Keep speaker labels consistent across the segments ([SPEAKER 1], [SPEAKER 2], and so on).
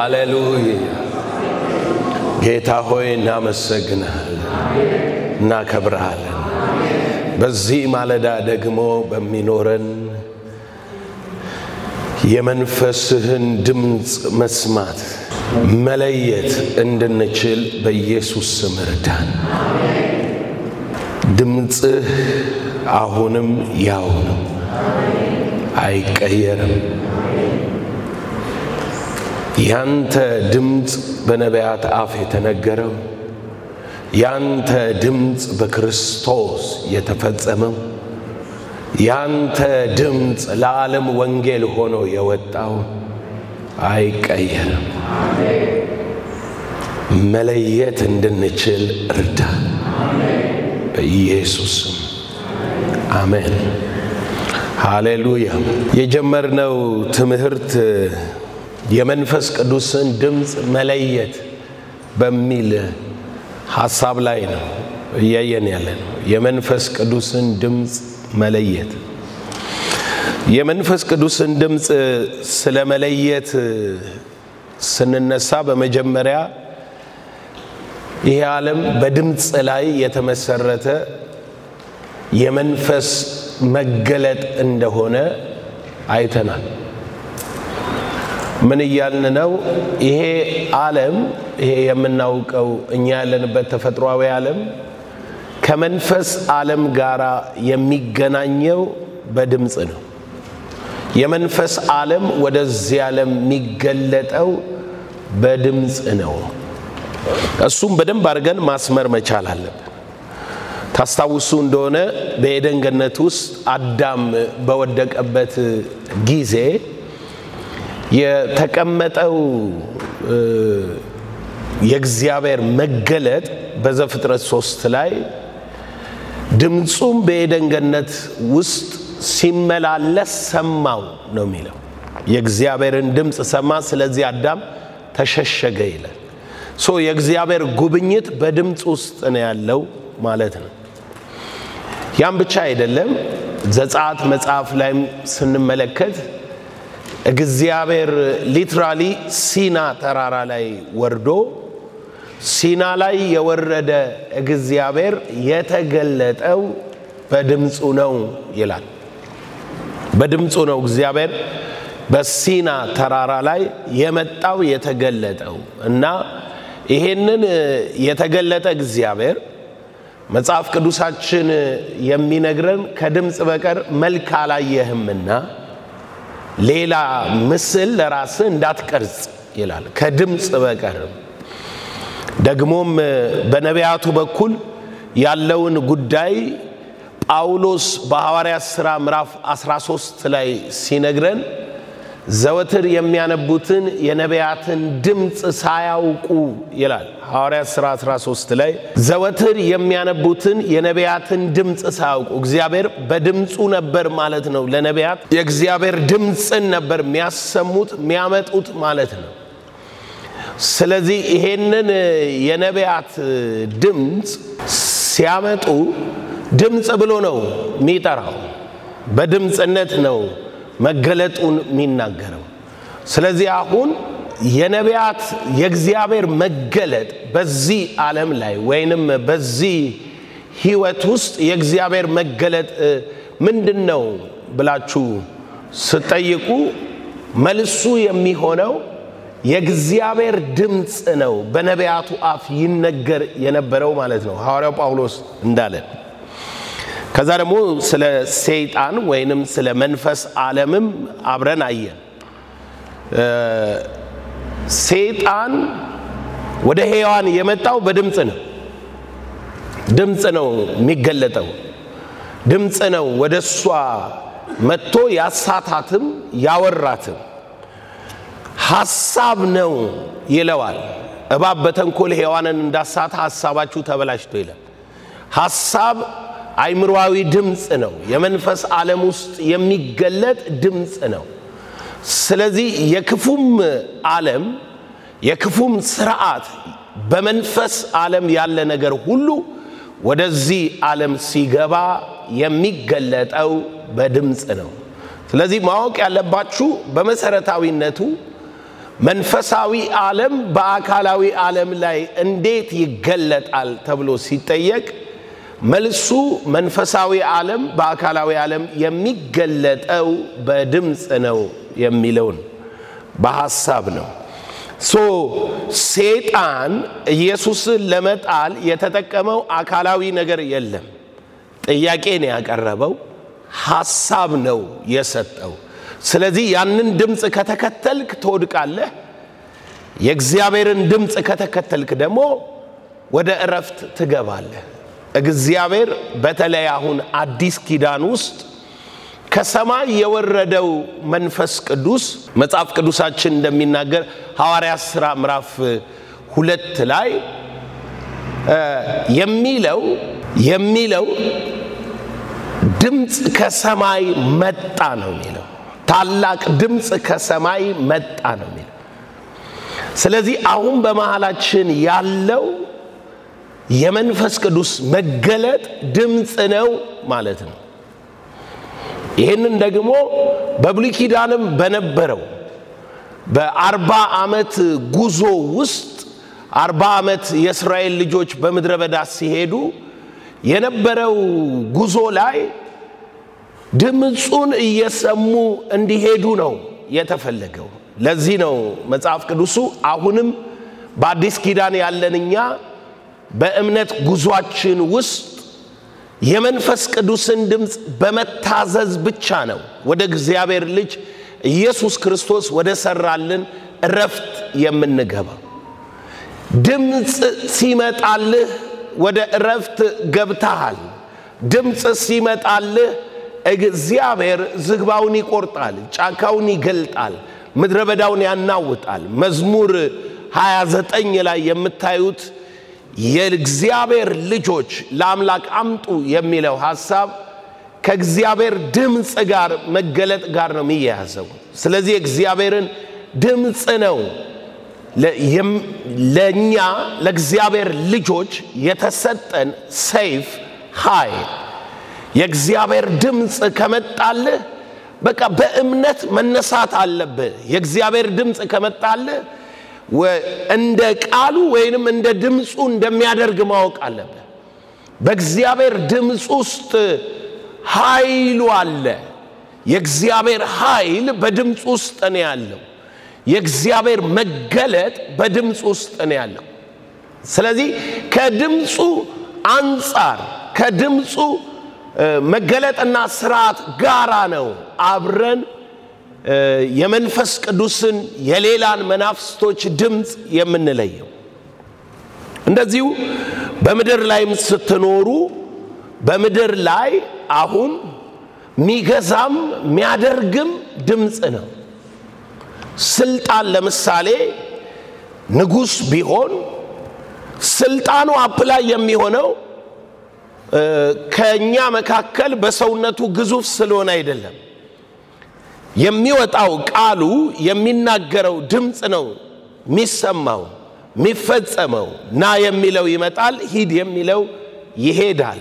[SPEAKER 1] ሃሌሉያ ጌታ ሆይ እናመሰግናለን እናከብራለን በዚህ ማለዳ ደግሞ በሚኖረን የመንፈስህን ድምጽ መስማት መለየት እንድንችል በኢየሱስ ስም እርዳን ድምጽህ አሁንም ያው ነው አይቀየርም ያንተ ድምጽ በነቢያት አፍ የተነገረው ያንተ ድምጽ በክርስቶስ የተፈጸመው ያንተ ድምጽ ለዓለም ወንጌል ሆኖ የወጣው አይቀየርም መለየት እንድንችል እርዳን በኢየሱስ ስም አሜን ሃሌሉያ የጀመርነው ትምህርት የመንፈስ ቅዱስን ድምጽ መለየት በሚል ሐሳብ ላይ ነው እያየን ያለነው የመንፈስ ቅዱስን ድምጽ መለየት የመንፈስ ቅዱስን ድምጽ ስለመለየት ስንነሳ በመጀመሪያ ይሄ ዓለም በድምጽ ላይ የተመሰረተ የመንፈስ መገለጥ እንደሆነ አይተናል ምን ይያልን ነው ይሄ ዓለም ይሄ የምናውቀው እኛ ያለንበት ተፈጥሯዊ ዓለም ከመንፈስ ዓለም ጋራ የሚገናኘው በድምጽ ነው የመንፈስ ዓለም ወደዚህ ዓለም የሚገለጠው በድምጽ ነው እሱም በደንብ አድርገን ማስመር መቻል አለብን ታስታውሱ እንደሆነ በኤደን ገነት ውስጥ አዳም በወደቀበት ጊዜ የተቀመጠው የእግዚአብሔር መገለጥ በዘፍጥረት 3 ላይ ድምጹም በኤደን ገነት ውስጥ ሲመላለስ ሰማው ነው የሚለው የእግዚአብሔርን ድምጽ ሰማ ስለዚህ አዳም ተሸሸገ ይላል የእግዚአብሔር ጉብኝት በድምጽ ውስጥ ነው ያለው ማለት ነው ያም ብቻ አይደለም ዘጸአት መጽሐፍ ላይ ስንመለከት እግዚአብሔር ሊትራሊ ሲና ተራራ ላይ ወርዶ ሲና ላይ የወረደ እግዚአብሔር የተገለጠው በድምጹ ነው ይላል በድምጹ ነው እግዚአብሔር በሲና ተራራ ላይ የመጣው የተገለጠው እና ይሄንን የተገለጠ እግዚአብሔር መጽሐፍ ቅዱሳችን የሚነግረን ከድምጽ በቀር መልክ አላየህምና ሌላ ምስል ለራስ እንዳትቀርጽ ይላል ከድምጽ በቀር ደግሞም በነቢያቱ በኩል ያለውን ጉዳይ ጳውሎስ በሐዋርያት ሥራ ምዕራፍ 13 ላይ ሲነግረን ዘወትር የሚያነቡትን የነቢያትን ድምጽ ሳያውቁ ይላል ሐዋርያት ሥራ 13 ላይ ዘወትር የሚያነቡትን የነቢያትን ድምጽ ሳያውቁ እግዚአብሔር በድምጹ ነበር ማለት ነው ለነቢያት የእግዚአብሔር ድምጽን ነበር የሚያሰሙት የሚያመጡት ማለት ነው ስለዚህ ይሄንን የነቢያት ድምጽ ሲያመጡ ድምጽ ብሎ ነው የሚጠራው በድምጽነት ነው መገለጡን የሚናገረው ስለዚህ አሁን የነቢያት የእግዚአብሔር መገለጥ በዚህ ዓለም ላይ ወይንም በዚህ ህይወት ውስጥ የእግዚአብሔር መገለጥ ምንድነው ብላችሁ ስትጠይቁ መልሱ የሚሆነው የእግዚአብሔር ድምጽ ነው በነቢያቱ አፍ ይነገር የነበረው ማለት ነው ሐዋርያው ጳውሎስ እንዳለ ከዛ ደግሞ ስለ ሰይጣን ወይንም ስለ መንፈስ ዓለምም አብረን አየን ሰይጣን ወደ ሔዋን የመጣው በድምጽ ነው ድምጽ ነው የሚገለጠው ድምጽ ነው ወደሷ መጥቶ ያሳታትም ያወራትም ሐሳብ ነው ይለዋል እባብ በተንኮል ሔዋንን እንዳሳታ ሐሳባችሁ ተበላሽቶ ይላል ሐሳብ አይምሮአዊ ድምጽ ነው የመንፈስ ዓለም ውስጥ የሚገለጥ ድምጽ ነው ስለዚህ የክፉም ዓለም የክፉም ሥርዓት በመንፈስ ዓለም ያለ ነገር ሁሉ ወደዚህ ዓለም ሲገባ የሚገለጠው በድምጽ ነው ስለዚህ ማወቅ ያለባችሁ በመሰረታዊነቱ መንፈሳዊ ዓለም በአካላዊ ዓለም ላይ እንዴት ይገለጣል ተብሎ ሲጠየቅ መልሱ መንፈሳዊ ዓለም በአካላዊ ዓለም የሚገለጠው በድምጽ ነው የሚለው በሐሳብ ነው። ሰይጣን ኢየሱስን ለመጣል የተጠቀመው አካላዊ ነገር የለም። ጥያቄ ነው ያቀረበው፣ ሐሳብ ነው የሰጠው። ስለዚህ ያንን ድምጽ ከተከተልክ ትወድቃለህ፣ የእግዚአብሔርን ድምጽ ከተከተልክ ደግሞ ወደ እረፍት ትገባለህ። እግዚአብሔር በተለይ አሁን አዲስ ኪዳን ውስጥ ከሰማይ የወረደው መንፈስ ቅዱስ መጽሐፍ ቅዱሳችን እንደሚናገር ሐዋርያት ሥራ ምዕራፍ 2 ላይ የሚለው ድምጽ ከሰማይ መጣ ነው የሚለው። ታላቅ ድምጽ ከሰማይ መጣ ነው የሚለው። ስለዚህ አሁን በመሃላችን ያለው የመንፈስ ቅዱስ መገለጥ ድምጽ ነው ማለት ነው። ይሄንን ደግሞ በብሉይ ኪዳንም በነበረው በ40 ዓመት ጉዞ ውስጥ 40 ዓመት የእስራኤል ልጆች በምድረ በዳ ሲሄዱ የነበረው ጉዞ ላይ ድምጹን እየሰሙ እንዲሄዱ ነው የተፈለገው። ለዚህ ነው መጽሐፍ ቅዱሱ አሁንም በአዲስ ኪዳን ያለንኛ በእምነት ጉዟችን ውስጥ የመንፈስ ቅዱስን ድምጽ በመታዘዝ ብቻ ነው ወደ እግዚአብሔር ልጅ ኢየሱስ ክርስቶስ ወደ ሰራልን እረፍት የምንገባው። ድምጽ ሲመጣልህ ወደ እረፍት ገብተሃል። ድምጽ ሲመጣልህ እግዚአብሔር ዝግባውን ይቆርጣል፣ ጫካውን ይገልጣል፣ ምድረ በዳውን ያናውጣል። መዝሙር 29 ላይ የምታዩት የእግዚአብሔር ልጆች ለአምላክ አምጡ የሚለው ሐሳብ ከእግዚአብሔር ድምጽ ጋር መገለጥ ጋር ነው የሚያያዘው። ስለዚህ እግዚአብሔርን ድምጽ ነው ለኛ ለእግዚአብሔር ልጆች የተሰጠን ሰይፍ ኃይል። የእግዚአብሔር ድምጽ ከመጣልህ በቃ በእምነት መነሳት አለብህ። የእግዚአብሔር ድምጽ ከመጣልህ እንደ ቃሉ ወይንም እንደ ድምጹ እንደሚያደርግ ማወቅ አለብህ። በእግዚአብሔር ድምጽ ውስጥ ኃይሉ አለ። የእግዚአብሔር ኃይል በድምጽ ውስጥ ነው ያለው። የእግዚአብሔር መገለጥ በድምጽ ውስጥ ነው ያለው። ስለዚህ ከድምጹ አንፃር ከድምጹ መገለጥና ስርዓት ጋራ ነው አብረን የመንፈስ ቅዱስን የሌላን መናፍስቶች ድምጽ የምንለየው። እንደዚሁ በምድር ላይም ስትኖሩ በምድር ላይ አሁን ሚገዛም ሚያደርግም ድምጽ ነው። ስልጣን ለምሳሌ ንጉስ ቢሆን ስልጣኑ አፕላይ የሚሆነው ከኛ መካከል በሰውነቱ ግዙፍ ስለሆነ አይደለም። የሚወጣው ቃሉ የሚናገረው ድምጽ ነው የሚሰማው የሚፈጸመው። ና የሚለው ይመጣል፣ ሂድ የሚለው ይሄዳል።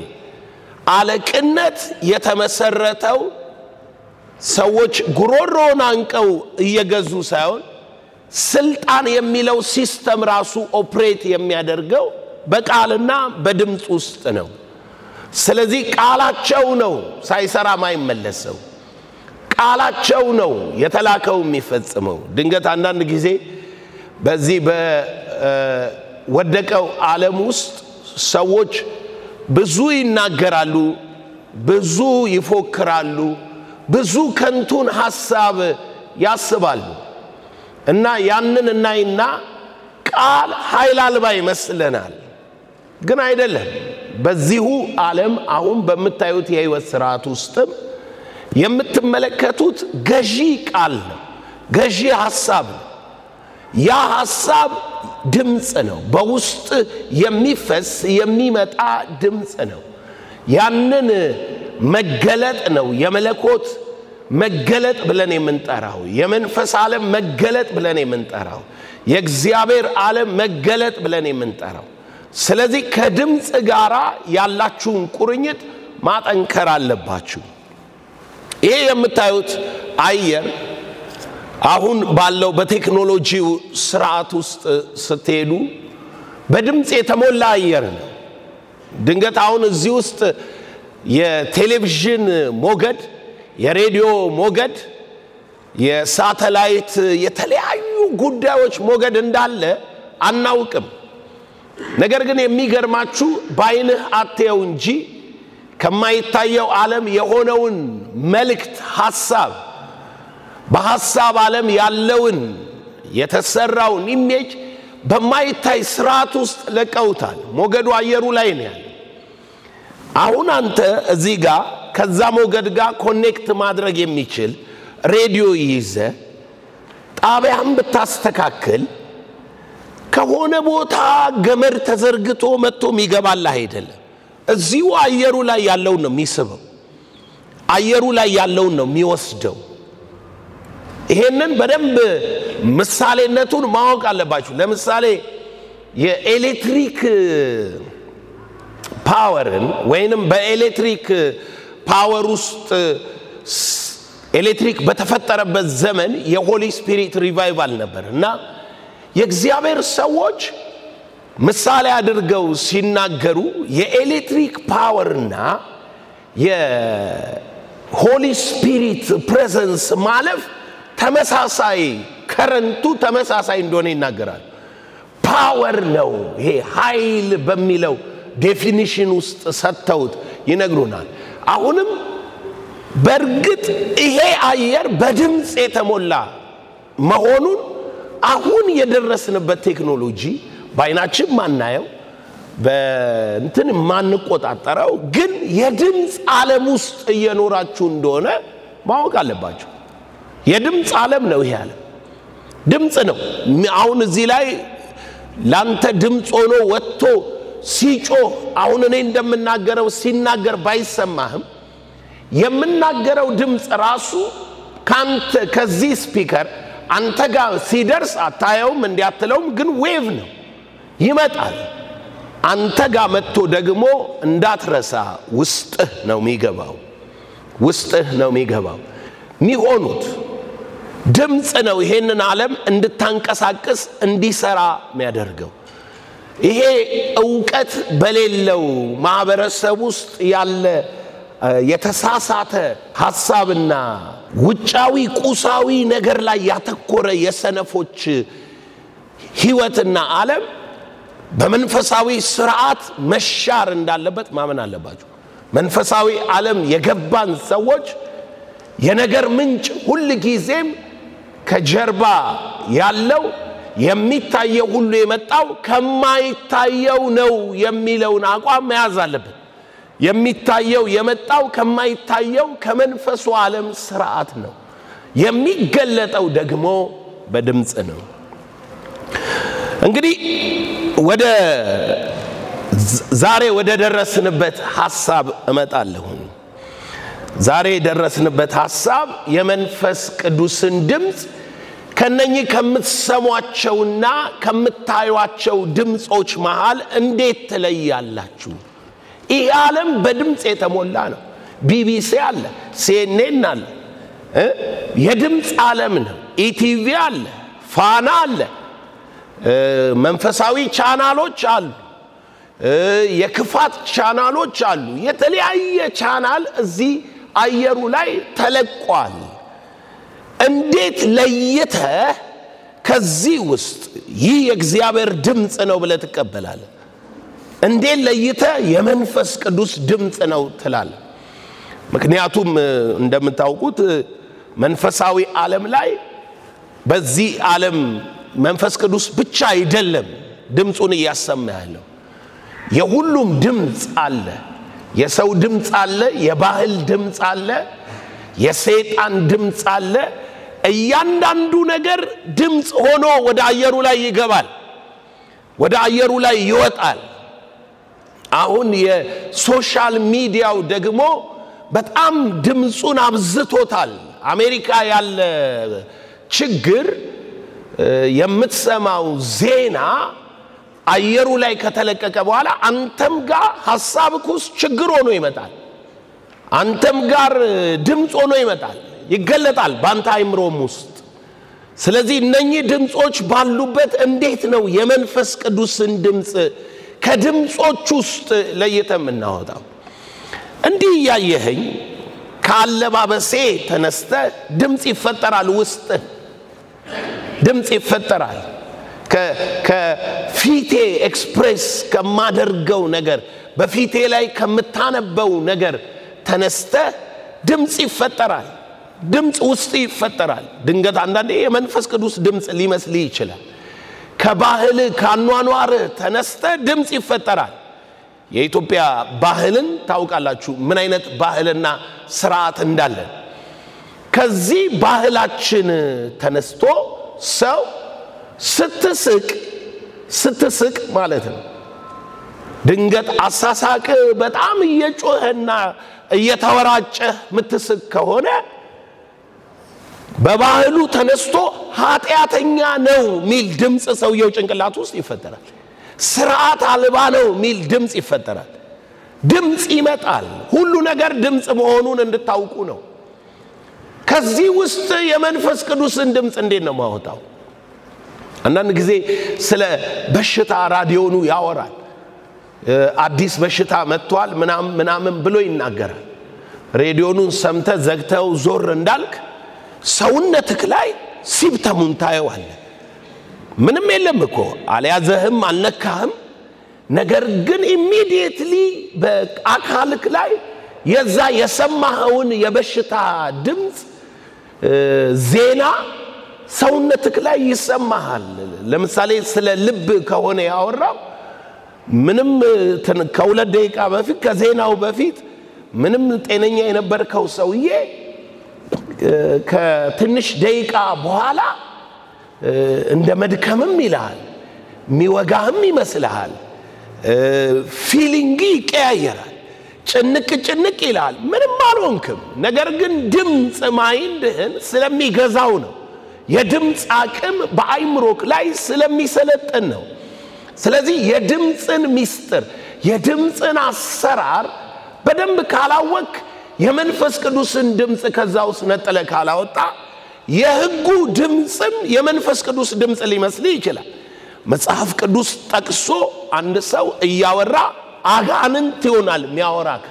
[SPEAKER 1] አለቅነት የተመሰረተው ሰዎች ጉሮሮን አንቀው እየገዙ ሳይሆን ስልጣን የሚለው ሲስተም ራሱ ኦፕሬት የሚያደርገው በቃልና በድምጽ ውስጥ ነው። ስለዚህ ቃላቸው ነው ሳይሰራ ማይመለሰው። ቃላቸው ነው የተላከው የሚፈጽመው። ድንገት አንዳንድ ጊዜ በዚህ በወደቀው ዓለም ውስጥ ሰዎች ብዙ ይናገራሉ፣ ብዙ ይፎክራሉ፣ ብዙ ከንቱን ሐሳብ ያስባሉ እና ያንን እናይና ቃል ኃይል አልባ ይመስለናል። ግን አይደለም። በዚሁ ዓለም አሁን በመታዩት የህይወት ስርዓት ውስጥም የምትመለከቱት ገዢ ቃል ነው፣ ገዢ ሐሳብ ነው። ያ ሐሳብ ድምጽ ነው፣ በውስጥ የሚፈስ የሚመጣ ድምጽ ነው። ያንን መገለጥ ነው የመለኮት መገለጥ ብለን የምንጠራው፣ የመንፈስ ዓለም መገለጥ ብለን የምንጠራው፣ የእግዚአብሔር ዓለም መገለጥ ብለን የምንጠራው። ስለዚህ ከድምጽ ጋራ ያላችሁን ቁርኝት ማጠንከር አለባችሁ። ይሄ የምታዩት አየር አሁን ባለው በቴክኖሎጂው ስርዓት ውስጥ ስትሄዱ በድምጽ የተሞላ አየር ነው ድንገት አሁን እዚህ ውስጥ የቴሌቪዥን ሞገድ የሬዲዮ ሞገድ የሳተላይት የተለያዩ ጉዳዮች ሞገድ እንዳለ አናውቅም ነገር ግን የሚገርማችሁ ባይንህ አትየው እንጂ ከማይታየው ዓለም የሆነውን መልእክት ሐሳብ በሐሳብ ዓለም ያለውን የተሰራውን ኢሜጅ በማይታይ ስርዓት ውስጥ ለቀውታል ሞገዱ አየሩ ላይ ነው ያለው አሁን አንተ እዚህ ጋር ከዛ ሞገድ ጋር ኮኔክት ማድረግ የሚችል ሬዲዮ ይዘ ጣቢያም ብታስተካክል ከሆነ ቦታ ገመድ ተዘርግቶ መጥቶ የሚገባል አይደለም እዚሁ አየሩ ላይ ያለው ነው የሚስበው አየሩ ላይ ያለው ነው የሚወስደው ይሄንን በደንብ ምሳሌነቱን ማወቅ አለባችሁ ለምሳሌ የኤሌክትሪክ ፓወርን ወይንም በኤሌክትሪክ ፓወር ውስጥ ኤሌክትሪክ በተፈጠረበት ዘመን የሆሊ ስፒሪት ሪቫይቫል ነበርና የእግዚአብሔር ሰዎች ምሳሌ አድርገው ሲናገሩ የኤሌክትሪክ ፓወርና የሆሊ ስፒሪት ፕሬዘንስ ማለፍ ተመሳሳይ ከረንቱ ተመሳሳይ እንደሆነ ይናገራል ፓወር ነው ይሄ ኃይል በሚለው ዴፊኒሽን ውስጥ ሰጥተውት ይነግሩናል አሁንም በርግጥ ይሄ አየር በድምጽ የተሞላ መሆኑን አሁን የደረስንበት ቴክኖሎጂ ባይናችን ማናየው በእንትን ማንቆጣጣራው ግን የድምጽ ዓለም ውስጥ እየኖራችሁ እንደሆነ ማወቅ አለባችሁ የድምጽ ዓለም ነው ይሄ ዓለም ድምጽ ነው አሁን እዚህ ላይ ላንተ ድምጽ ሆኖ ወጥቶ ሲጮህ አሁን እኔ እንደምናገረው ሲናገር ባይሰማህም የምናገረው ድምጽ ራሱ ካንተ ከዚህ ስፒከር አንተ ጋር ሲደርስ አታየውም እንዲያትለውም ግን ዌቭ ነው ይመጣል አንተ ጋር መጥቶ ደግሞ እንዳትረሳ ውስጥህ ነው የሚገባው ሚሆኑት ድምጽ ነው ይሄንን ዓለም እንድታንቀሳቀስ እንዲሰራ የሚያደርገው ይሄ ዕውቀት በሌለው ማህበረሰብ ውስጥ ያለ የተሳሳተ ሐሳብና ውጫዊ ቁሳዊ ነገር ላይ ያተኮረ የሰነፎች ህይወትና ዓለም በመንፈሳዊ ስርዓት መሻር እንዳለበት ማመን አለባችሁ መንፈሳዊ ዓለም የገባን ሰዎች የነገር ምንጭ ሁሉ ጊዜም ከጀርባ ያለው የሚታየው ሁሉ የመጣው ከማይታየው ነው የሚለውን አቋም መያዝ አለበት የሚታየው የመጣው ከማይታየው ከመንፈሱ ዓለም ስርዓት ነው የሚገለጠው ደግሞ በድምጽ ነው እንግዲህ ወደ ዛሬ ወደ ደረስንበት ሐሳብ እመጣለሁ ዛሬ ደረስንበት ሐሳብ የመንፈስ ቅዱስን ድምጽ ከነኚህ ከምትሰሟቸውና ከምታዩአቸው ድምጾች መሃል እንዴት ትለያላችሁ ይሄ ዓለም በድምጽ የተሞላ ነው ቢቢሲ አለ ሲኤንኤን አለ የድምጽ ዓለም ነው ኢቲቪ አለ ፋና አለ መንፈሳዊ ቻናሎች አሉ የክፋት ቻናሎች አሉ የተለያየ ቻናል እዚህ አየሩ ላይ ተለቋል እንዴት ለየተ ከዚህ ውስጥ ይህ የእግዚአብሔር ድምጽ ነው ብለ ተቀበላለ እንዴት ለየተ የመንፈስ ቅዱስ ድምጽ ነው ትላለ ምክንያቱም እንደምታውቁት መንፈሳዊ ዓለም ላይ በዚህ ዓለም መንፈስ ቅዱስ ብቻ አይደለም ድምጹን ያሰማ ያለው የሁሉም ድምጽ አለ የሰው ድምጽ አለ የባህል ድምጽ አለ የሰይጣን ድምጽ አለ እያንዳንዱ ነገር ድምጽ ሆኖ ወደ አየሩ ላይ ይገባል ወደ አየሩ ላይ ይወጣል አሁን የሶሻል ሚዲያው ደግሞ በጣም ድምጹን አብዝቶታል አሜሪካ ያለ ችግር የምትሰማው ዜና አየሩ ላይ ከተለቀቀ በኋላ አንተም ጋር ሐሳብኩስ ችግር ሆኖ ይመጣል አንተም ጋር ድምጽ ሆኖ ይመጣል ይገለጣል ባንተ አይምሮም ውስጥ ስለዚህ እነኚህ ድምጾች ባሉበት እንዴት ነው የመንፈስ ቅዱስን ድምጽ ከድምጾች ውስጥ ለይተን እናወጣው? እንዲህ ያየኸኝ ካለባበሴ ተነስተ ድምጽ ይፈጠራል፣ ውስጥ ድምጽ ይፈጠራል። ከፊቴ ኤክስፕሬስ ከማደርገው ነገር በፊቴ ላይ ከምታነበው ነገር ተነስተ ድምጽ ይፈጠራል። ድምጽ ውስጥ ይፈጠራል። ድንገት አንዳንዴ የመንፈስ ቅዱስ ድምጽ ሊመስል ይችላል። ከባህል ካኗኗር ተነስተ ድምጽ ይፈጠራል። የኢትዮጵያ ባህልን ታውቃላችሁ ምን አይነት ባህልና ስርዓት እንዳለ። ከዚህ ባህላችን ተነስቶ ሰው ስትስቅ ማለት ነው ድንገት አሳሳቅ በጣም እየጮህና እየተወራጨ ምትስቅ ከሆነ በባህሉ ተነስቶ ኃጢአተኛ ነው ሚል ድምጽ ሰውየው ጭንቅላት ውስጥ ይፈጠራል። ስርዓት አልባ ነው ሚል ድምጽ ይፈጠራል። ድምጽ ይመጣል። ሁሉ ነገር ድምጽ መሆኑን እንድታውቁ ነው። ከዚህ ውስጥ የመንፈስ ቅዱስን ድምጽ እንዴት ነው ማውጣው? አንዳንድ ጊዜ ስለ በሽታ ራዲዮኑ ያወራል። አዲስ በሽታ መጥቷል ምናምን ብሎ ይናገራል። ሬዲዮኑን ሰምተ ዘግተው ዞር እንዳልክ ሰውነትክ ላይ ሲምፕተሙን ታየዋለህ። ምንም የለም እኮ አልያዘህም አልነካህም። ነገር ግን ኢሚዲየትሊ በአካልክ ላይ የዛ የሰማኸውን የበሽታ ድምጽ ዜና ሰውነትክ ላይ ይሰማሃል። ለምሳሌ ስለ ልብ ከሆነ ያወራው ምንም ከሁለት ደቂቃ በፊት ከዜናው በፊት ምንም ጤነኛ የነበርከው ሰውዬ ከትንሽ ደቂቃ በኋላ እንደ መድከምም ይላል ሚወጋህም ይመስልሃል። ፊሊንግ ይቀያየራል። ጭንቅ ይላል። ምንም አልሆንክም። ነገር ግን ድምጽ ማይንድህን ስለሚገዛው ነው። የድምጽ አቅም በአይምሮክ ላይ ስለሚሰለጥን ነው። ስለዚህ የድምጽን ሚስጥር የድምጽን አሰራር በደንብ ካላወቅ የመንፈስ ቅዱስን ድምጽ ከዛውስ ነጥለ ካላወጣ የሕጉ ድምጽም የመንፈስ ቅዱስ ድምጽ ሊመስል ይችላል። መጽሐፍ ቅዱስ ጠቅሶ አንድ ሰው እያወራ አጋንንት ይሆናል ሚያወራክ።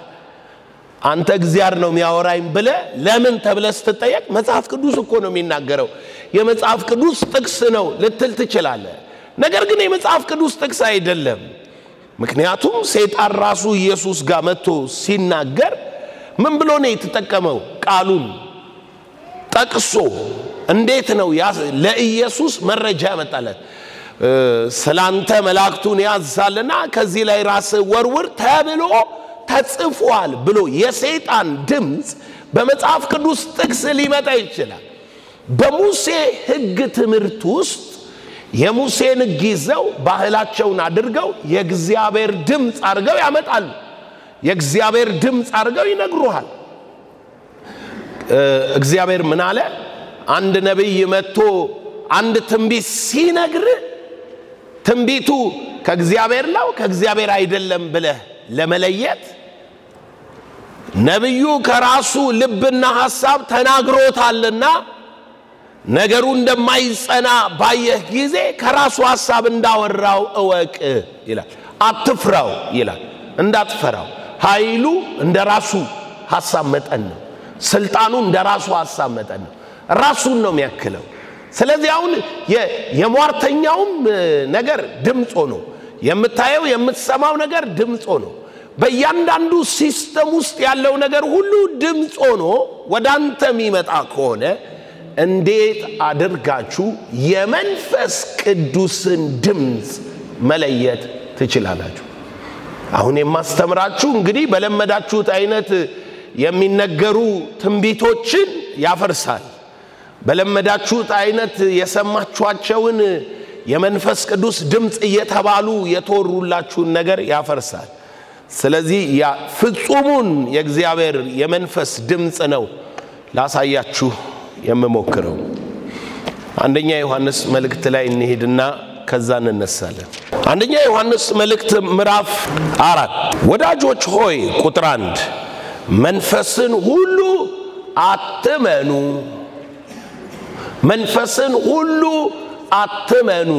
[SPEAKER 1] አንተ እግዚአብሔር ነው ሚያወራኝ ብለ ለምን ተብለስ ተጠየቅ? መጽሐፍ ቅዱስ እኮ ነው የሚናገረው የመጽሐፍ ቅዱስ ጥቅስ ነው ልትል ትችላለህ። ነገር ግን የመጽሐፍ ቅዱስ ጥቅስ አይደለም። ምክንያቱም ሰይጣን ራሱ ኢየሱስ ጋር መጥቶ ሲናገር ምን ብሎ ነው የተጠቀመው? ቃሉን ጠቅሶ እንዴት ነው ለኢየሱስ መረጃ ያመጣለት? ስላንተ መላእክቱን ያዛልና ከዚህ ላይ ራስ ወርውር ተብሎ ተጽፏል ብሎ የሰይጣን ድምጽ በመጽሐፍ ቅዱስ ጥቅስ ሊመጣ ይችላል። በሙሴ ሕግ ትምህርት ውስጥ የሙሴን ሕግ ይዘው ባህላቸውን አድርገው የእግዚአብሔር ድምጽ አድርገው ያመጣሉ። የእግዚአብሔር ድምጽ አድርገው ይነግሩሃል። እግዚአብሔር ምን አለ? አንድ ነብይ መጥቶ አንድ ትንቢት ሲነግር ትንቢቱ ከእግዚአብሔር ነው ከእግዚአብሔር አይደለም ብለህ ለመለየት ነብዩ ከራሱ ልብና ሐሳብ ተናግሮታልና ነገሩ እንደማይጸና ባየህ ጊዜ ከራሱ ሐሳብ እንዳወራው እወቅ ይላል። አትፍራው ይላል። እንዳትፈራው። ኃይሉ እንደራሱ ሐሳብ መጠን ነው። ስልጣኑ እንደራሱ ሐሳብ መጠን ነው። ራሱን ነው የሚያክለው። ስለዚህ አሁን የሟርተኛውም ነገር ድምጽ ሆኖ የምታየው የምትሰማው ነገር ድምጽ ሆኖ በእያንዳንዱ ሲስተም ውስጥ ያለው ነገር ሁሉ ድምጽ ሆኖ ወዳንተ የሚመጣ ከሆነ እንዴት አድርጋችሁ የመንፈስ ቅዱስን ድምጽ መለየት ትችላላችሁ? አሁን የማስተምራችሁ እንግዲህ በለመዳችሁት አይነት የሚነገሩ ትንቢቶችን ያፈርሳል። በለመዳችሁት አይነት የሰማችኋቸውን የመንፈስ ቅዱስ ድምጽ እየተባሉ የተወሩላችሁን ነገር ያፈርሳል። ስለዚህ ያ ፍጹሙን የእግዚአብሔር የመንፈስ ድምጽ ነው ላሳያችሁ የምሞክረው። አንደኛ ዮሐንስ መልእክት ላይ እንሄድና ከዛ እንነሳለን። አንደኛ ዮሐንስ መልእክት ምዕራፍ 4 ወዳጆች ሆይ ቁጥር 1 መንፈስን ሁሉ አትመኑ መንፈስን ሁሉ አትመኑ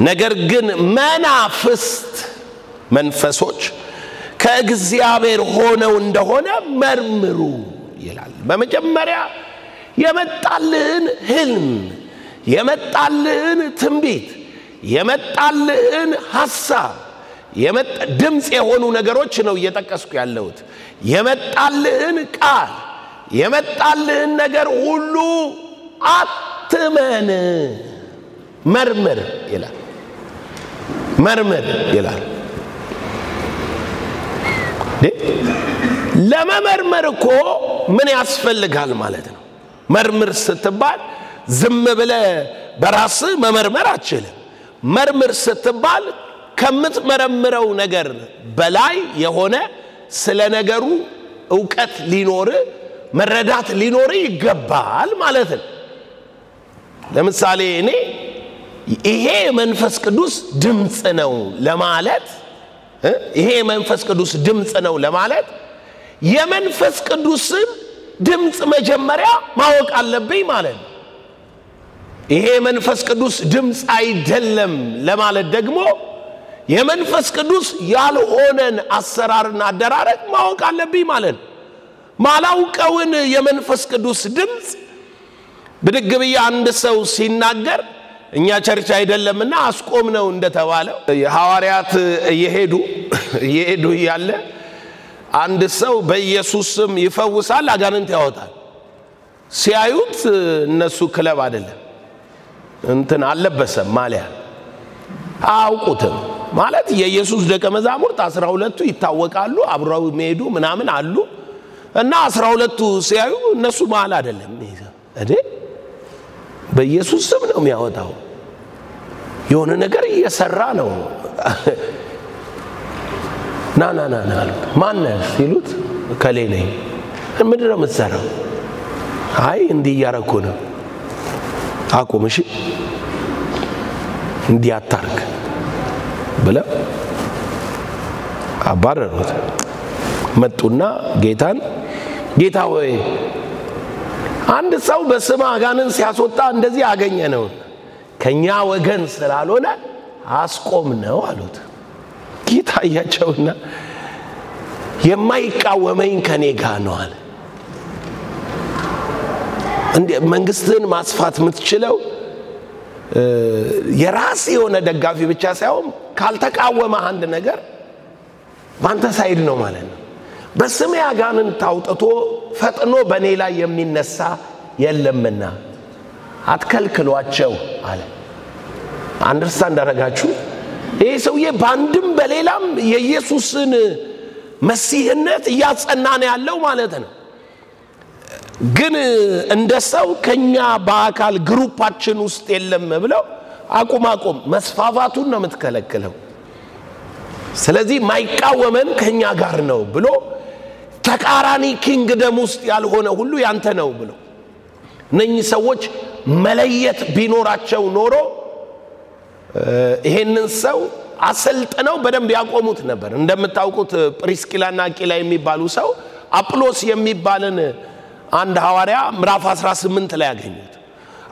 [SPEAKER 1] ነገር ግን መናፍስት መንፈሶች ከእግዚአብሔር ሆነው እንደሆነ መርምሩ ይላል። በመጀመሪያ የመጣልህን ህልም የመጣልህን ትንቢት የመጣልህን ሐሳብ ድምጽ የሆኑ ነገሮች ነው እየጠቀስኩ ያለሁት። የመጣልህን ቃል የመጣልህን ነገር ሁሉ አትመን መርምር ይላል። መርምር ይላል። ለመመርመር እኮ ምን ያስፈልጋል ማለት ነው? መርምር ስትባል ዝም ብለህ በራስህ መመርመር አትችልም። መርምር ስትባል ከምትመረምረው ነገር በላይ የሆነ ስለ ነገሩ ዕውቀት ሊኖር መረዳት ሊኖር ይገባል ማለት ነው። ለምሳሌ እኔ ይሄ መንፈስ ቅዱስ ድምጽ ነው ለማለት ይሄ መንፈስ ቅዱስ ድምጽ ነው ለማለት የመንፈስ ቅዱስን ድምጽ መጀመሪያ ማወቅ አለብኝ ማለት ነው። ይሄ መንፈስ ቅዱስ ድምጽ አይደለም ለማለት ደግሞ የመንፈስ ቅዱስ ያልሆነን አሰራርና አደራረግ ማወቅ አለብኝ ማለት ነው። ማላውቀውን የመንፈስ ቅዱስ ድምጽ ብድግ ብዬ አንድ ሰው ሲናገር እኛ ቸርች አይደለምና አስቆም ነው እንደተባለው የሐዋርያት እየሄዱ ያለ አንድ ሰው በኢየሱስ ስም ይፈውሳል አጋንንት ያወጣል። ሲያዩት እነሱ ክለብ አይደለም እንትን አለበሰም ማሊያ አውቁትም ማለት የኢየሱስ ደቀ መዛሙርት 12ቱ ይታወቃሉ አብረው መሄዱ ምናምን አሉ እና 12ቱ ሲያዩ እነሱ ማል አይደለም እዴ በኢየሱስ ስም ነው የሚያወጣው የሆነ ነገር እየሰራ ነው ና ማን ነህ ሲሉት ከሌ ነኝ ምንድነው የምትሰራው አይ እንዲህ ያረኩ ነው አቁም እሺ እንዲህ አታርግ ብለው አባረሩት መጡና ጌታ ሆይ አንድ ሰው በስም አጋንንት ሲያስወጣ እንደዚህ አገኘ ነው ከኛ ወገን ስላልሆነ አስቆም ነው አሉት። ጌታ ያያቸውና የማይቃወመኝ ከኔ ጋር ነው አለ። እንደ መንግስትን ማስፋት የምትችለው የራስ የሆነ ደጋፊ ብቻ ሳይሆን ካልተቃወመ አንድ ነገር ባንተ ሳይድ ነው ማለት ነው። በስም አጋንንት ታውጥቶ ፈጥኖ በኔ ላይ የሚነሳ የለምና አትከልክሏቸው አለ። አንደርስታንድ አደረጋችሁ? ይሄ ሰውዬ ባንድም በሌላም የኢየሱስን መሲህነት እያጸናነ ያለው ማለት ነው። ግን እንደ ሰው ከኛ በአካል ግሩፓችን ውስጥ የለም ብለው አቁም መስፋፋቱን ነው የምትከለክለው። ስለዚህ ማይቃወመን ከኛ ጋር ነው ብሎ ተቃራኒ ኪንግደም ውስጥ ያልሆነ ሁሉ ያንተ ነው ብሎ እነኚህ ሰዎች መለየት ቢኖራቸው ኖሮ ይሄንን ሰው አሰልጥነው በደንብ ያቆሙት ነበር። እንደምታውቁት ፕሪስኪላና አቂላ የሚባሉ ሰው አጵሎስ የሚባልን አንድ ሐዋርያ ምዕራፍ 18 ላይ ያገኙት።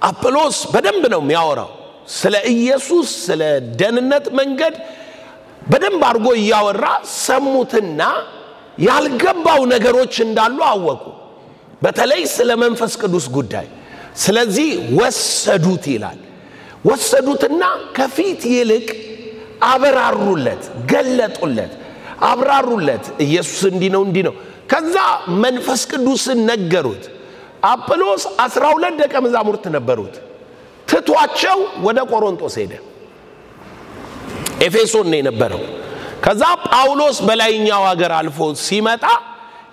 [SPEAKER 1] አጵሎስ በደንብ ነው የሚያወራው ስለ ኢየሱስ ስለ ደህንነት መንገድ በደንብ አድርጎ ያወራ ሰሙትና ያልገባው ነገሮች እንዳሉ አወቁ። በተለይ ስለ መንፈስ ቅዱስ ጉዳይ ስለዚህ ወሰዱት ይላል። ወሰዱትና ከፊት ይልቅ አበራሩለት ገለጡለት አብራሩለት ኢየሱስ እንዲህ ነው ከዛ መንፈስ ቅዱስን ነገሩት። አጵሎስ 12 ደቀ መዛሙርት ነበሩት ትቷቸው ወደ ቆሮንቶስ ሄደ። ኤፌሶን ነው የነበረው። ከዛ ጳውሎስ በላይኛው ሀገር አልፎ ሲመጣ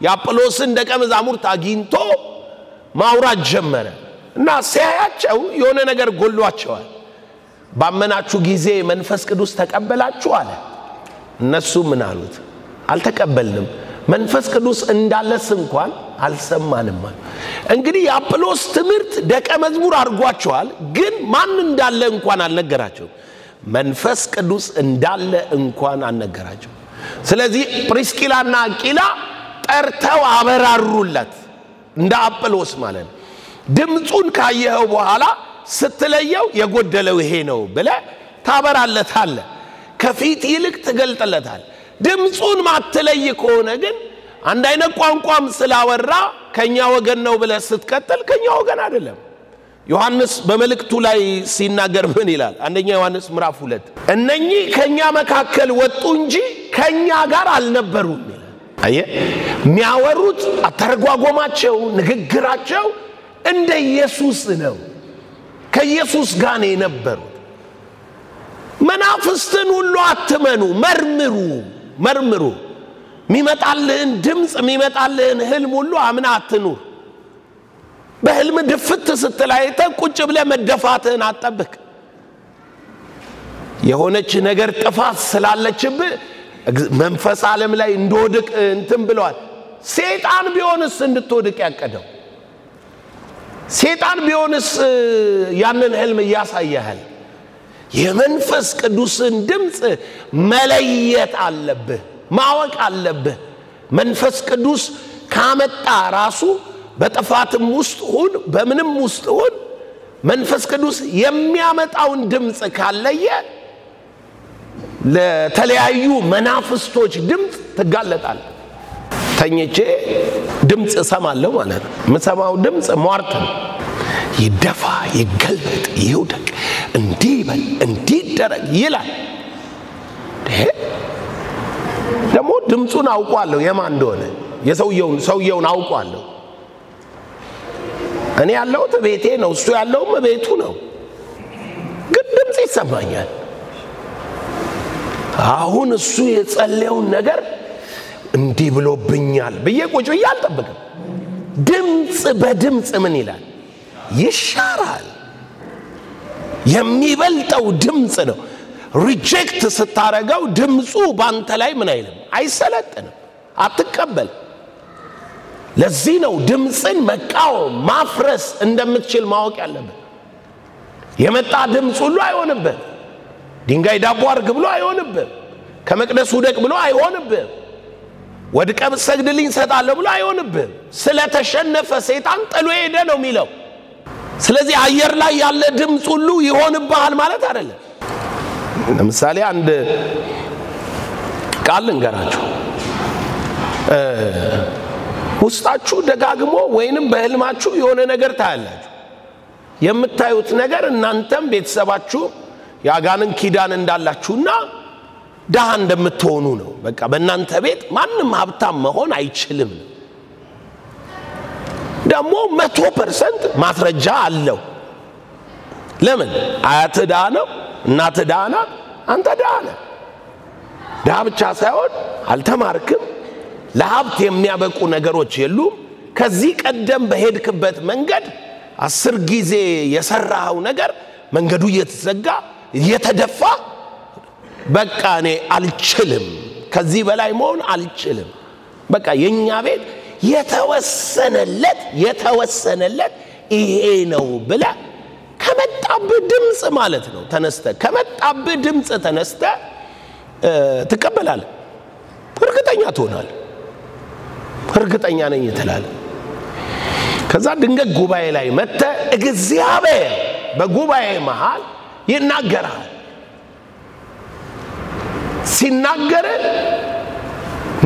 [SPEAKER 1] የአጵሎስን ደቀ መዛሙርት አግኝቶ ማውራት ጀመረ እና ሲያያቸው የሆነ ነገር ጎሏቸዋል። ባመናችሁ ጊዜ መንፈስ ቅዱስ ተቀበላችሁ አለ። እነሱ ምን አሉት? አልተቀበልንም መንፈስ ቅዱስ እንዳለስ እንኳን አልሰማንም። እንግዲህ የአጵሎስ ትምህርት ደቀ መዝሙር አድርጓቸዋል ግን ማን እንዳለ እንኳን አልነገራቸው። መንፈስ ቅዱስ እንዳለ እንኳን አልነገራቸው። ስለዚህ ፕሪስኪላና አቂላ ጠርተው አበራሩለት እንደ አጵሎስ ማለት ነው። ድምጹን ካየኸው በኋላ ስትለየው የጎደለው ይሄ ነው ብለህ ታበራለታለህ ከፊት ይልቅ ትገልጥለታል ድምጹን ማትለይ ከሆነ ግን አንድ አይነት ቋንቋም ስላወራ ከኛ ወገን ነው ብለህ ስትቀጥል ከኛ ወገን አይደለም ዮሐንስ በመልእክቱ ላይ ሲናገር ምን ይላል አንደኛ ዮሐንስ ምዕራፍ 2 እነኚህ ከኛ መካከል ወጡ እንጂ ከኛ ጋር አልነበሩም ይላል አየ የሚያወሩት አተረጓጎማቸው ንግግራቸው እንደ ኢየሱስ ነው ከኢየሱስ ጋር ነው የነበሩት መናፍስትን ሁሉ አትመኑ መርምሩ ሚመጣልህን ድምጽ ሚመጣልህን ህልም ሁሉ አምና አትኑር በህልም ድፍት ስትላይተ ቁጭ ብለ መደፋትህን አጠብቅ የሆነች ነገር ጥፋት ስላለችብህ መንፈስ ዓለም ላይ እንደወድቅ እንትን ብለዋል ሰይጣን ቢሆንስ እንድትወድቅ ያቀደው ሰይጣን ቢሆንስ ያንን ህልም ያሳያል የመንፈስ ቅዱስን ድምጽ መለየት አለብህ ማወቅ አለብህ መንፈስ ቅዱስ ካመጣ ራሱ በጥፋትም ውስጥ ሁን በምንም ውስጥ ሁን መንፈስ ቅዱስ የሚያመጣውን ድምጽ ካለየ ለተለያዩ መናፍስቶች ድምጽ ትጋለጣል ተኝቼ ድምጽ ሰማለሁ ማለት ነው መሰማው ድምጽ ሟርት ነው ይደፋ ይገልጥ ይውደቅ እንዲበል እንዲደረግ ይላል ደሞ ድምጹን አውቋለሁ የማን እንደሆነ ሰውየውን አውቋለሁ እኔ ያለው ቤቴ ነው እሱ ያለው ቤቱ ነው ግን ድምጽ ይሰማኛል አሁን እሱ የጸለየው ነገር እንዲህ ብሎብኛል በየቆጭ ያልጠበቀም ድምጽ በድምጽ ምን ይላል ይሻራል የሚበልጠው ድምጽ ነው ሪጀክት ስታረጋው ድምጹ ባንተ ላይ ምን አይልም አይሰለጥንም አትቀበል ለዚህ ነው ድምጽን መቃወም ማፍረስ እንደምትችል ማወቅ ያለበት የመጣ ድምጽ ሁሉ አይሆንብህ ድንጋይ ዳቦ አርግ ብሎ አይሆንብህ ከመቅደስ ውደቅ ብሎ አይሆንብህ ወድቀህ ሰግድልኝ ሰጣለሁ ብሎ አይሆንብህ ስለተሸነፈ ሰይጣን ጥሎ ሄደ ነው የሚለው ስለዚህ አየር ላይ ያለ ድምጽ ሁሉ ይሆንብሃል ማለት አይደለም ለምሳሌ አንድ ቃል እንገራችሁ ውስጣችሁ ደጋግሞ ወይንም በህልማችሁ የሆነ ነገር ታያላችሁ የምታዩት ነገር እናንተም ቤተሰባችሁ ያጋንን ኪዳን እንዳላችሁና ዳህ እንደምትሆኑ ነው በቃ በእናንተ ቤት ማንንም ሀብታም መሆን አይችልም ደሞ 100% ማስረጃ አለው ለምን አያት ዳህ ነው እናት ዳህ ናት አንተ ዳህ ነህ ዳህ ብቻ ሳይሆን አልተማርክም ለሀብት የሚያበቁ ነገሮች የሉም ከዚህ ቀደም በሄድክበት መንገድ 10 ጊዜ የሰራው ነገር መንገዱ እየተዘጋ እየተደፋ በቃ እኔ አልችልም ከዚህ በላይ መሆን አልችልም በቃ የኛ ቤት የተወሰነለት ይሄ ነው ብለ ከመጣብ ድምጽ ማለት ነው ከመጣብ ድምጽ ተነስተ ትቀበላለህ እርግጠኛ ትሆናለህ እርግጠኛ ነኝ ትላለህ ከዛ ድንገት ጉባኤ ላይ መጥተ እግዚአብሔር በጉባኤ መሃል ይናገራል ሲናገር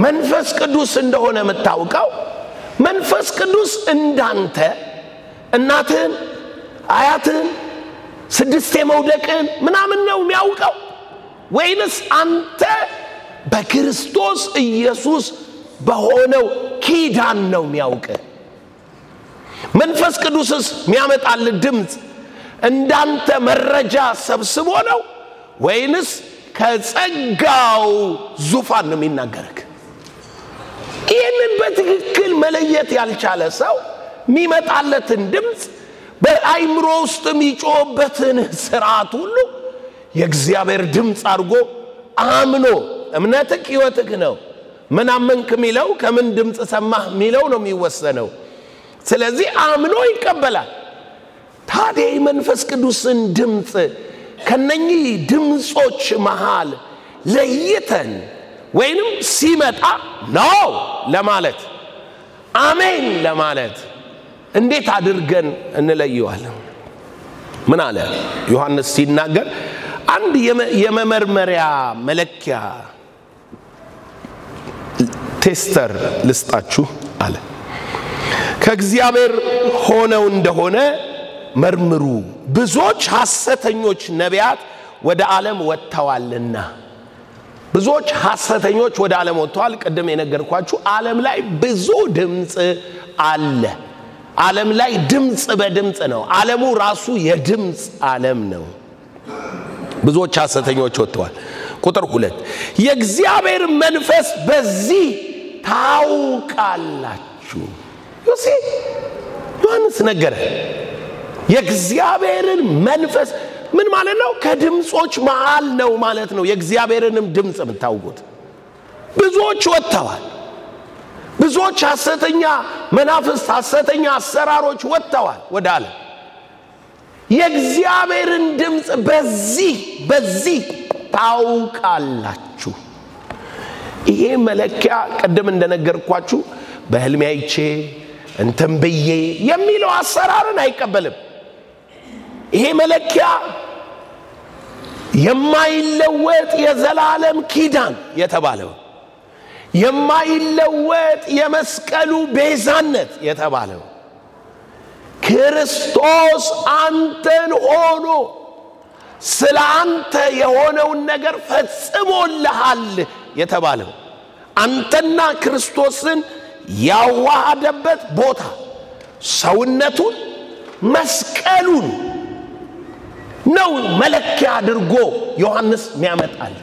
[SPEAKER 1] መንፈስ ቅዱስ እንደሆነ መታወቀው መንፈስ ቅዱስ እንዳንተ እናትን አያትን ስድስቴ መውደቅን ምናምን ነው የሚያውቀው ወይንስ አንተ በክርስቶስ ኢየሱስ በሆነው ኪዳን ነው የሚያውቀው መንፈስ ቅዱስስ የሚያመጣል ድምጽ እንዳንተ መረጃ ሰብስቦ ነው ወይንስ ከጸጋው ዙፋን ነው የሚናገርክ ይሄንን በትክክል መለየት ያልቻለ ሰው የሚመጣለትን ድምጽ በአይምሮ ውስጥ የሚጮህበትን ስርዓት ሁሉ የእግዚአብሔር ድምጽ አድርጎ አምኖ እምነትክ ህይወትክ ነው ምን አመንክ ሚለው ከምን ድምጽ ሰማህ ሚለው ነው የሚወሰነው ስለዚህ አምኖ ይቀበላል ታዲያ መንፈስ ቅዱስን ድምጽ ከነኚህ ድምጾች መሃል ለይተን ወይንም ሲመጣ ነው ለማለት አሜን ለማለት እንዴት አድርገን እንለየዋለን? ምን አለ ዮሐንስ ሲናገር አንድ የመመርመሪያ መለኪያ ቴስተር ልስጣችሁ አለ። ከእግዚአብሔር ሆነው እንደሆነ መርምሩ፣ ብዙዎች ሐሰተኞች ነቢያት ወደ ዓለም ወጥተዋልና። ብዙዎች ሐሰተኞች ወደ ዓለም ወጥተዋል። ቀደም የነገርኳችሁ ዓለም ላይ ብዙ ድምጽ አለ። ዓለም ላይ ድምጽ በድምጽ ነው። ዓለሙ ራሱ የድምጽ ዓለም ነው። ብዙዎች ሐሰተኞች ወጥተዋል። ቁጥር 2 የእግዚአብሔር መንፈስ በዚህ ታውቃላችሁ። ዮሴ ዮሐንስ ነገረ የእግዚአብሔርን መንፈስ ምን ማለት ነው? ከድምጾች መሃል ነው ማለት ነው። የእግዚአብሔርንም ድምጽ የምታውቁት ብዙዎች ወጥተዋል። ብዙዎች ሐሰተኛ መናፍስት ሐሰተኛ አሰራሮች ወጥተዋል ወደ ዓለም። የእግዚአብሔርን ድምጽ በዚህ ታውቃላችሁ። ይሄ መለኪያ ቀደም እንደነገርኳችሁ በህልሜ አይቼ እንተም በየ የሚለው አሰራርን አይቀበልም። ይሄ መለኪያ የማይለወጥ የዘላለም ኪዳን የተባለው የማይለወጥ የመስቀሉ ቤዛነት የተባለው ክርስቶስ አንተን ሆኖ ስለ አንተ የሆነውን ነገር ፈጽሞልሃል የተባለው አንተና ክርስቶስን ያዋሃደበት ቦታ ሰውነቱን መስቀሉን ነው መለኪያ አድርጎ ዮሐንስ የሚያመጣል።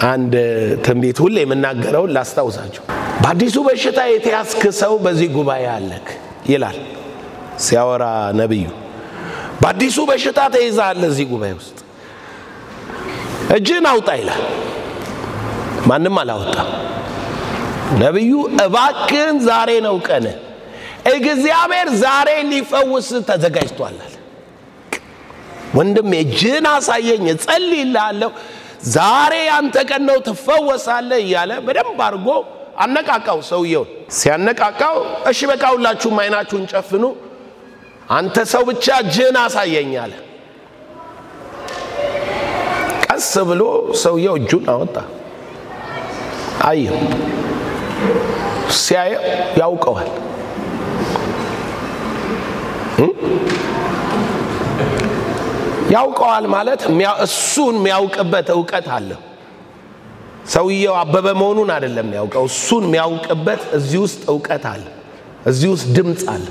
[SPEAKER 1] አንድ ትንቢት ሁሌ የምናገረው ላስታውሳችሁ። በአዲሱ በሽታ የተያዝክ ሰው በዚህ ጉባኤ አለክ ይላል ሲያወራ ነብዩ። በአዲሱ በሽታ ተይዛል እዚህ ጉባኤ ውስጥ እጅን አውጣ ይላል። ማንም አላወጣም። ነብዩ እባክህን ዛሬ ነው ቀን፣ እግዚአብሔር ዛሬ ሊፈውስ ተዘጋጅቷል። ወንድም እጅን አሳየኝ ጸልይልሃለሁ፣ ዛሬ አንተ ቀን ነው ትፈወሳለህ እያለ በደንብ አድርጎ አነቃቃው። ሰውየው ሲያነቃቃው እሺ በቃ ሁላችሁም አይናችሁን ጨፍኑ፣ አንተ ሰው ብቻ እጅን አሳየኝ አለ። ቀስ ብሎ ሰውየው እጁን አወጣ። አየው፣ ሲያየው ያውቀዋል። ያውቀዋል ማለት እሱን የሚያውቅበት ዕውቀት አለ። ሰውየው አበበ መሆኑን አይደለም ያውቀው፣ እሱን የሚያውቅበት እዚህ ውስጥ ዕውቀት አለ። እዚህ ውስጥ ድምጽ አለ።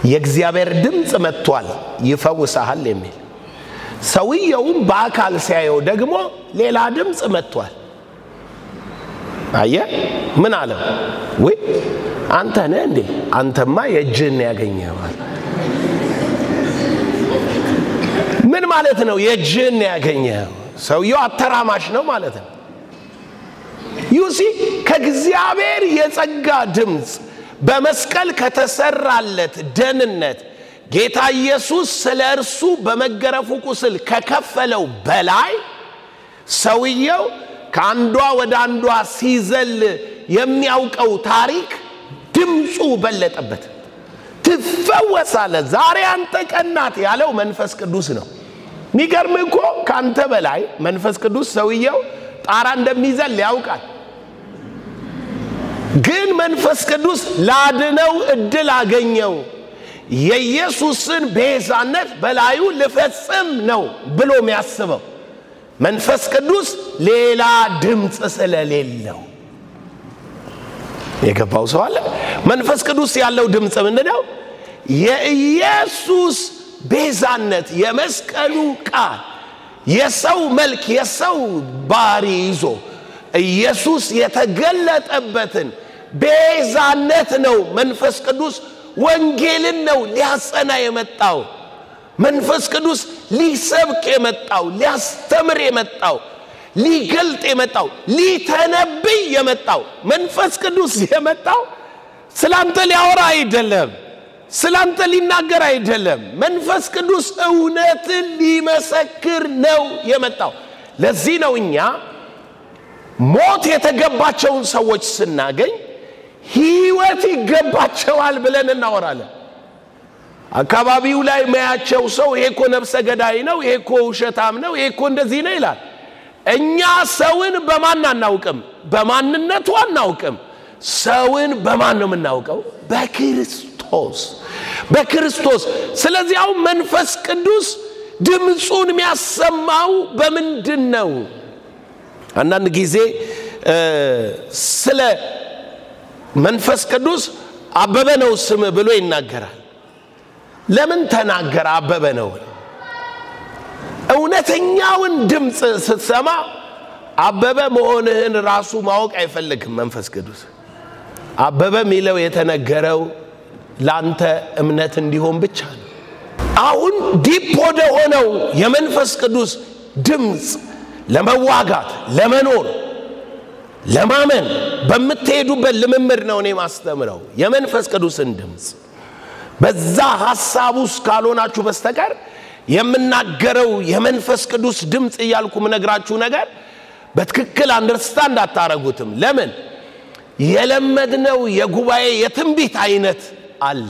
[SPEAKER 1] የእግዚአብሔር ድምጽ መጥቷል ይፈውሳል የሚል። ሰውየውም በአካል ሲያየው ደግሞ ሌላ ድምጽ መጥቷል። አየ ምን አለ? ወይ አንተ ነህ እንዴ? አንተማ የእጅን ያገኘው። ምን ማለት ነው? የእጅን ያገኘው። ሰውየው አተራማሽ ነው ማለት ነው። ዩሲ ከእግዚአብሔር የጸጋ ድምጽ በመስቀል ከተሰራለት ደህንነት ጌታ ኢየሱስ ስለ እርሱ በመገረፉ ቁስል ከከፈለው በላይ ሰውየው ከአንዷ ወደ አንዷ ሲዘል የሚያውቀው ታሪክ ድምጹ በለጠበት። ትፈወሳለህ ዛሬ አንተ ቀናት ያለው መንፈስ ቅዱስ ነው። የሚገርም እኮ ካንተ በላይ መንፈስ ቅዱስ ሰውየው ጣራ እንደሚዘል ያውቃል። ግን መንፈስ ቅዱስ ላድነው እድል አገኘው። የኢየሱስን ቤዛነት በላዩ ልፈጽም ነው ብሎ የሚያስበው መንፈስ ቅዱስ ሌላ ድምጽ ስለሌለው የገባው ሰው አለ። መንፈስ ቅዱስ ያለው ድምጽ ምንድነው? የኢየሱስ ቤዛነት የመስቀሉ ቃል የሰው መልክ የሰው ባህሪ ይዞ ኢየሱስ የተገለጠበትን ቤዛነት ነው። መንፈስ ቅዱስ ወንጌልን ነው ሊያጸና የመጣው። መንፈስ ቅዱስ ሊሰብክ የመጣው፣ ሊያስተምር የመጣው፣ ሊገልጥ የመጣው፣ ሊተነብይ የመጣው። መንፈስ ቅዱስ የመጣው ስላንተ ሊያወራ አይደለም፣ ስላንተ ሊናገር አይደለም። መንፈስ ቅዱስ እውነትን ሊመሰክር ነው የመጣው። ለዚህ ነው እኛ ሞት የተገባቸውን ሰዎች ስናገኝ ሕይወት ይገባቸዋል ብለን እናወራለን። አካባቢው ላይ ማያቸው ሰው ይሄኮ ነፍሰ ገዳይ ነው፣ ይሄኮ ውሸታም ነው፣ ይሄኮ እንደዚህ ነው ይላል። እኛ ሰውን በማን አናውቅም? በማንነቱ አናውቅም። ሰውን በማን ነው የምናውቀው? በክርስቶስ በክርስቶስ። ስለዚህ አሁን መንፈስ ቅዱስ ድምጹን የሚያሰማው በምንድነው? አንዳንድ ጊዜ ስለ መንፈስ ቅዱስ አበበ ነው ስም ብሎ ይናገራል። ለምን ተናገረ አበበ ነው? እውነተኛውን ድምጽ ስትሰማ አበበ መሆንህን ራሱ ማወቅ አይፈልግም መንፈስ ቅዱስ። አበበ ሚለው የተነገረው ላንተ እምነት እንዲሆን ብቻ ነው። አሁን ዲፕ ወደ ሆነው የመንፈስ ቅዱስ ድምጽ ለመዋጋት ለመኖር ለማመን በመተሄዱበት ልምምድ ነው እኔ ማስተምረው የመንፈስ ቅዱስን ድምጽ። በዛ ሐሳብ ውስጥ ካልሆናችሁ በስተቀር የምናገረው የመንፈስ ቅዱስ ድምጽ እያልኩ ምነግራችሁ ነገር በትክክል አንደርስታንድ አታረጉትም። ለምን? የለመድነው የጉባኤ የትንቢት አይነት አለ፣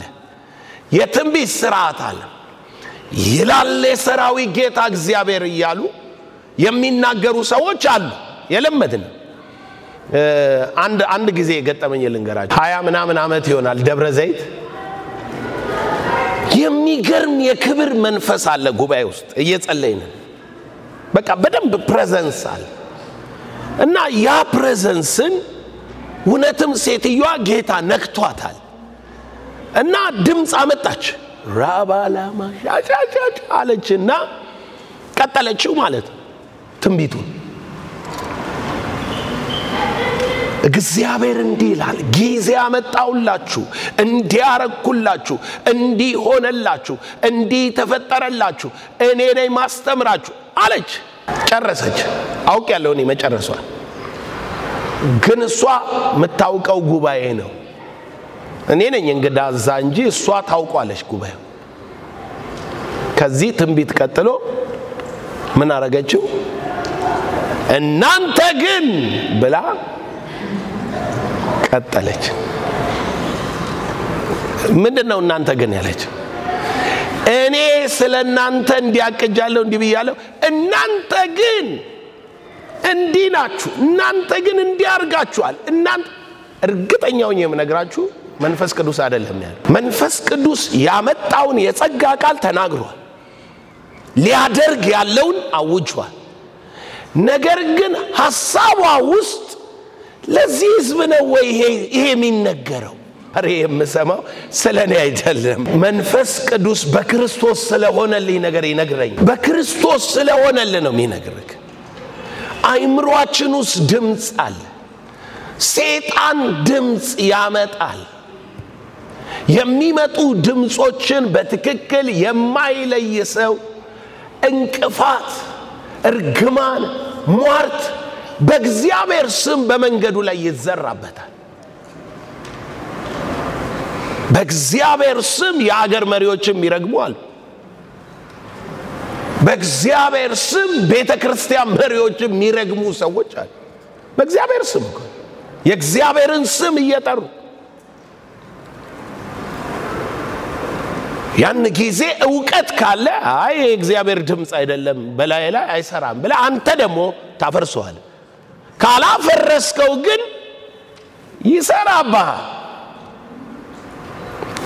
[SPEAKER 1] የትንቢት ስርዓት አለ። ይላል የሰራዊት ጌታ እግዚአብሔር እያሉ የሚናገሩ ሰዎች አሉ። የለመድነው አንድ ጊዜ ገጠመኝ ልንገራችሁ። 20 ምናምን ዓመት ይሆናል ደብረ ዘይት የሚገርም የክብር መንፈስ አለ ጉባኤ ውስጥ እየጸለይን በቃ በደንብ ፕሬዘንስ አለ እና ያ ፕሬዘንስን እውነትም ሴትዮዋ ጌታ ነክቷታል እና ድምጽ አመጣች። ራባላማ ሻሻሻ አለችና ቀጠለችው ማለት ትንቢቱን። እግዚአብሔር እንዲህ ይላል፣ ጊዜ አመጣውላችሁ፣ እንዲያረኩላችሁ፣ እንዲሆነላችሁ፣ እንዲተፈጠረላችሁ፣ እኔ ነኝ ማስተምራችሁ አለች። ጨረሰች። አውቅ ያለው እኔ መጨረሷ ግን እሷ የምታውቀው ጉባኤ ነው። እኔ ነኝ እንግዳ እዛ እንጂ እሷ ታውቋለች ጉባኤው። ከዚህ ትንቢት ቀጥሎ ምን አረገችው? እናንተ ግን ብላ ቀጠለች። ምንድነው እናንተ ግን ያለች? እኔ ስለናንተ እንዲያቀጃለሁ እንዲብያለሁ፣ እናንተ ግን እንዲናችሁ፣ እናንተ ግን እንዲያርጋችኋል። እናንተ እርግጠኛው የምነግራችሁ መንፈስ ቅዱስ አይደለም ያለው። መንፈስ ቅዱስ ያመጣውን የጸጋ ቃል ተናግሯል፣ ሊያደርግ ያለውን አውጇል። ነገር ግን ሐሳቧ ውስጥ ለዚህ ህዝብ ነው ወይ ይሄ የሚነገረው? አሬ የምሰማው ስለኔ አይደለም። መንፈስ ቅዱስ በክርስቶስ ስለሆነልኝ ነገር ይነግረኝ። በክርስቶስ ስለሆነልኝ ነው የሚነግርክ። አይምሮአችን ውስጥ ድምጽ አለ። ሰይጣን ድምጽ ያመጣል። የሚመጡ ድምጾችን በትክክል የማይለይሰው እንቅፋት፣ እርግማን፣ ሟርት በእግዚአብሔር ስም በመንገዱ ላይ ይዘራበታል። በእግዚአብሔር ስም የአገር መሪዎችም ይረግማሉ። በእግዚአብሔር ስም ቤተክርስቲያን መሪዎችም ይረግሙ ሰዎች አሉ። በእግዚአብሔር ስም የእግዚአብሔርን ስም እየጠሩ ያን ጊዜ ዕውቀት ካለ አይ የእግዚአብሔር ድምጽ አይደለም በላይ ላይ አይሰራም ብለ አንተ ደግሞ ታፈርሰዋል። ካላፈረስከው ግን ይሰራባል።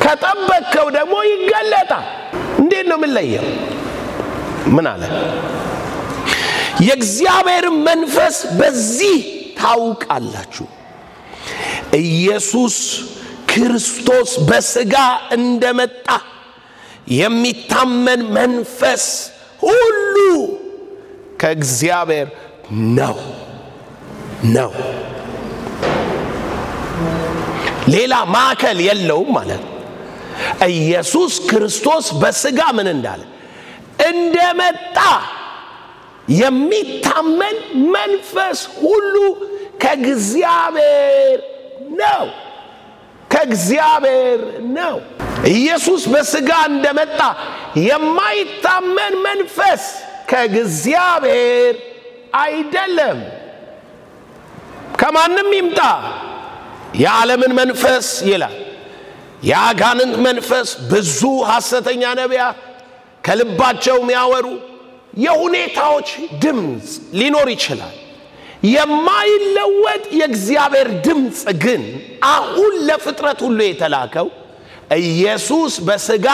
[SPEAKER 1] ከጠበቅከው ደግሞ ይገለጣል። እንዴት ነው የምንለየው? ምን አለ? የእግዚአብሔር መንፈስ በዚህ ታውቃላችሁ፣ ኢየሱስ ክርስቶስ በሥጋ እንደመጣ የሚታመን መንፈስ ሁሉ ከእግዚአብሔር ነው። ሌላ ማዕከል የለውም ማለት ነው። ኢየሱስ ክርስቶስ በሥጋ ምን እንዳለ እንደመጣ የሚታመን መንፈስ ሁሉ ከእግዚአብሔር ነው። ከእግዚአብሔር ነው። ኢየሱስ በሥጋ እንደመጣ የማይታመን መንፈስ ከእግዚአብሔር አይደለም። ከማንም ይምጣ የዓለምን መንፈስ ይላል የአጋንንት መንፈስ ብዙ ሐሰተኛ ነቢያት ከልባቸው የሚያወሩ የሁኔታዎች ድምጽ ሊኖር ይችላል የማይለወጥ የእግዚአብሔር ድምጽ ግን አሁን ለፍጥረት ሁሉ የተላከው ኢየሱስ በሥጋ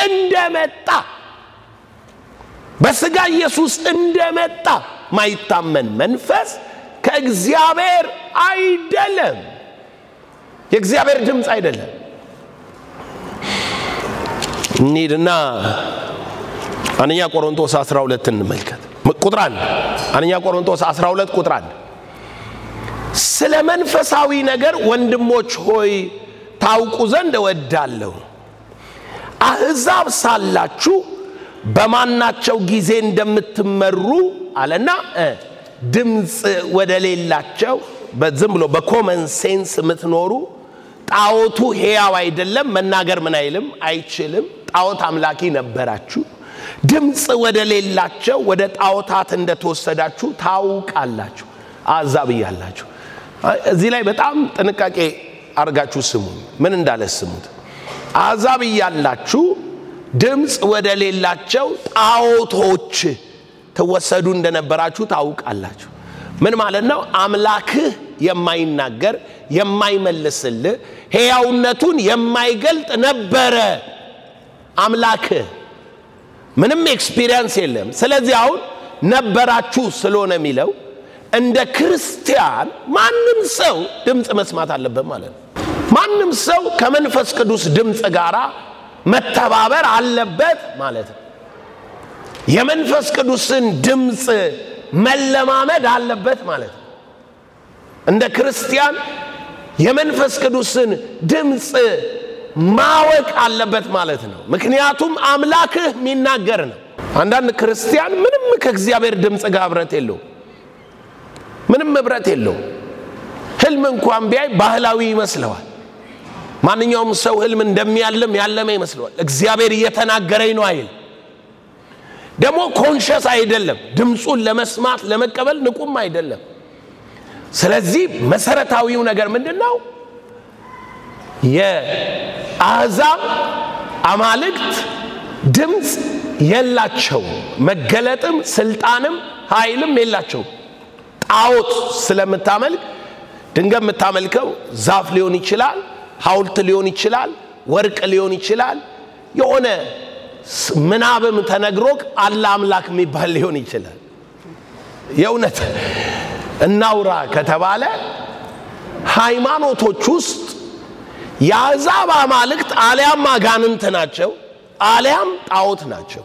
[SPEAKER 1] እንደመጣ በሥጋ ኢየሱስ እንደመጣ ማይታመን መንፈስ ከእግዚአብሔር አይደለም የእግዚአብሔር ድምጽ አይደለም እንሂድና አንደኛ ቆሮንቶስ 12 እንመልከት ቁጥር 1 አንደኛ ቆሮንቶስ 12 ቁጥር 1 ስለ መንፈሳዊ ነገር ወንድሞች ሆይ ታውቁ ዘንድ እወዳለሁ አሕዛብ ሳላችሁ በማናቸው ጊዜ እንደምትመሩ አለና ድምጽ ወደሌላቸው በዝም ብሎ በኮመን ሴንስ ምትኖሩ ጣዖቱ ሕያው አይደለም መናገር ምን አይልም አይችልም ጣዖት አምላኪ ነበራችሁ ድምጽ ወደሌላቸው ወደ ጣዖታት እንደተወሰዳችሁ ታውቃላችሁ አሕዛብ ይያላችሁ እዚህ ላይ በጣም ጥንቃቄ አርጋችሁ ስሙ ምን እንዳለ ስሙት አሕዛብ ይያላችሁ ድምጽ ወደሌላቸው ጣዖቶች ተወሰዱ እንደነበራችሁ ታውቃላችሁ ምን ማለት ነው አምላክህ የማይናገር የማይመልስልህ ሕያውነቱን የማይገልጥ ነበረ አምላክህ ምንም ኤክስፒሪየንስ የለም ስለዚህ አሁን ነበራችሁ ስለሆነ የሚለው እንደ ክርስቲያን ማንም ሰው ድምጽ መስማት አለበት ማለት ነው ማንም ሰው ከመንፈስ ቅዱስ ድምጽ ጋራ መተባበር አለበት ማለት ነው የመንፈስ ቅዱስን ድምጽ መለማመድ አለበት ማለት ነው እንደ ክርስቲያን የመንፈስ ቅዱስን ድምጽ ማወቅ አለበት ማለት ነው ምክንያቱም አምላክህ የሚናገር ነው አንዳንድ ክርስቲያን ምንም ከእግዚአብሔር ድምጽ ጋር ህብረት የለው ምንም ህብረት የለው ህልም እንኳን ቢያይ ባህላዊ ይመስለዋል ማንኛውም ሰው ህልም እንደሚያልም ያለመ ይመስለዋል እግዚአብሔር እየተናገረኝ ነው አይል ደሞ ኮንሺየስ አይደለም ድምጹን ለመስማት ለመቀበል ንቁም አይደለም ስለዚህ መሰረታዊው ነገር ምንድነው የአሕዛብ አማልክት ድምጽ የላቸው መገለጥም ስልጣንም ኃይልም የላቸው ጣዖት ስለምታመልክ ድንገም የምታመልከው ዛፍ ሊሆን ይችላል ሐውልት ሊሆን ይችላል ወርቅ ሊሆን ይችላል የሆነ ምናብም ተነግሮክ አላ አምላክ የሚባል ሊሆን ይችላል የእውነት እናውራ ከተባለ ሃይማኖቶች ውስጥ የአሕዛብ አማልክት አልያም አጋንንት ናቸው አልያም ጣዖት ናቸው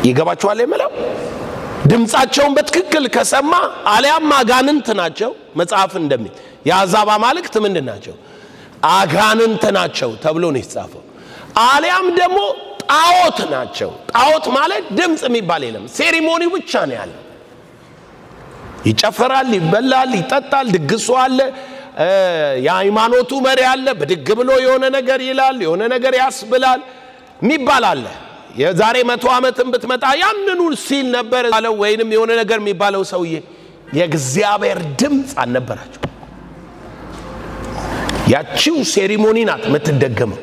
[SPEAKER 1] ይገባችኋል የምለው ድምጻቸውን በትክክል ከሰማ አልያም አጋንንት ናቸው መጽሐፍ እንደሚል የአሕዛብ አማልክት ምንድን ናቸው አጋንንት ናቸው ተብሎ ነው የተጻፈው አልያም ደግሞ ጣዖት ናቸው ጣዖት ማለት ድምጽ የሚባል የለም ሴሪሞኒ ብቻ ነው ያለው ይጨፈራል ይበላል ይጠጣል ድግሱ አለ የሃይማኖቱ መሪ አለ በድግ ብሎ የሆነ ነገር ይላል የሆነ ነገር ያስብላል የሚባል አለ የዛሬ 100 ዓመትም ብትመጣ ያንኑ ሲል ነበር አለው ወይንም የሆነ ነገር የሚባለው ሰውዬ የእግዚአብሔር ድምጽ አልነበራቸው ያቺው ሴሪሞኒ ናት የምትደገመው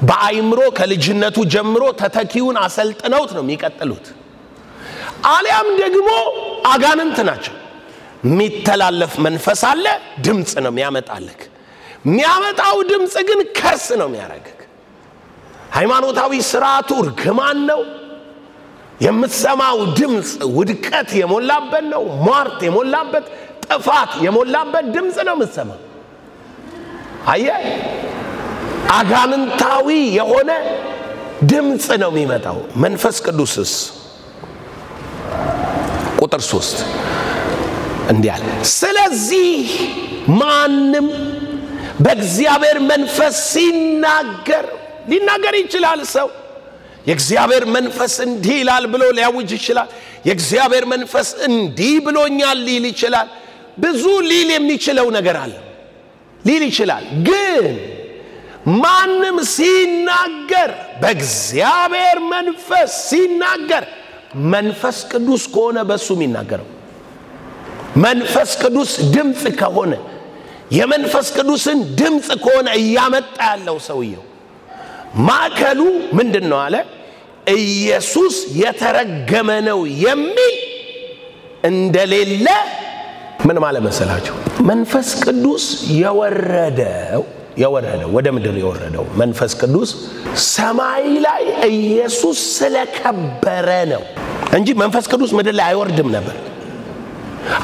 [SPEAKER 1] በአይምሮ ከልጅነቱ ጀምሮ ተተኪውን አሰልጥነውት ነው የሚቀጥሉት አልያም ደግሞ አጋንንት ናቸው የሚተላለፍ መንፈስ አለ ድምጽ ነው የሚያመጣልክ የሚያመጣው ድምጽ ግን ከርስ ነው የሚያረግክ ሃይማኖታዊ ስርዓቱ ርግማን ነው የምትሰማው ድምጽ ውድቀት የሞላበት ነው ሟርት የሞላበት ጥፋት የሞላበት ድምጽ ነው የምትሰማው አየ አጋንንታዊ የሆነ ድምጽ ነው የሚመጣው መንፈስ ቅዱስስ ቁጥር 3 እንዲያለ ስለዚህ ማንም በእግዚአብሔር መንፈስ ሊናገር ይችላል ሰው የእግዚአብሔር መንፈስ እንዲህ ይላል ብሎ ሊያውጅ ይችላል የእግዚአብሔር መንፈስ እንዲህ ብሎኛል ሊል ይችላል ብዙ ሊል የሚችለው ነገር አለ ሊል ይችላል ግን ማንም ሲናገር በእግዚአብሔር መንፈስ ሲናገር መንፈስ ቅዱስ ከሆነ በሱ የሚናገረው መንፈስ ቅዱስ ድምጽ ከሆነ የመንፈስ ቅዱስን ድምጽ ከሆነ ያመጣ ያለው ሰውየው ማከሉ ምንድነው አለ ኢየሱስ የተረገመ ነው የሚል እንደሌለ ምን ማለት መሰላችሁ መንፈስ ቅዱስ የወረደው ወደ ምድር የወረደው መንፈስ ቅዱስ ሰማይ ላይ ኢየሱስ ስለከበረ ነው እንጂ መንፈስ ቅዱስ ምድር ላይ አይወርድም ነበር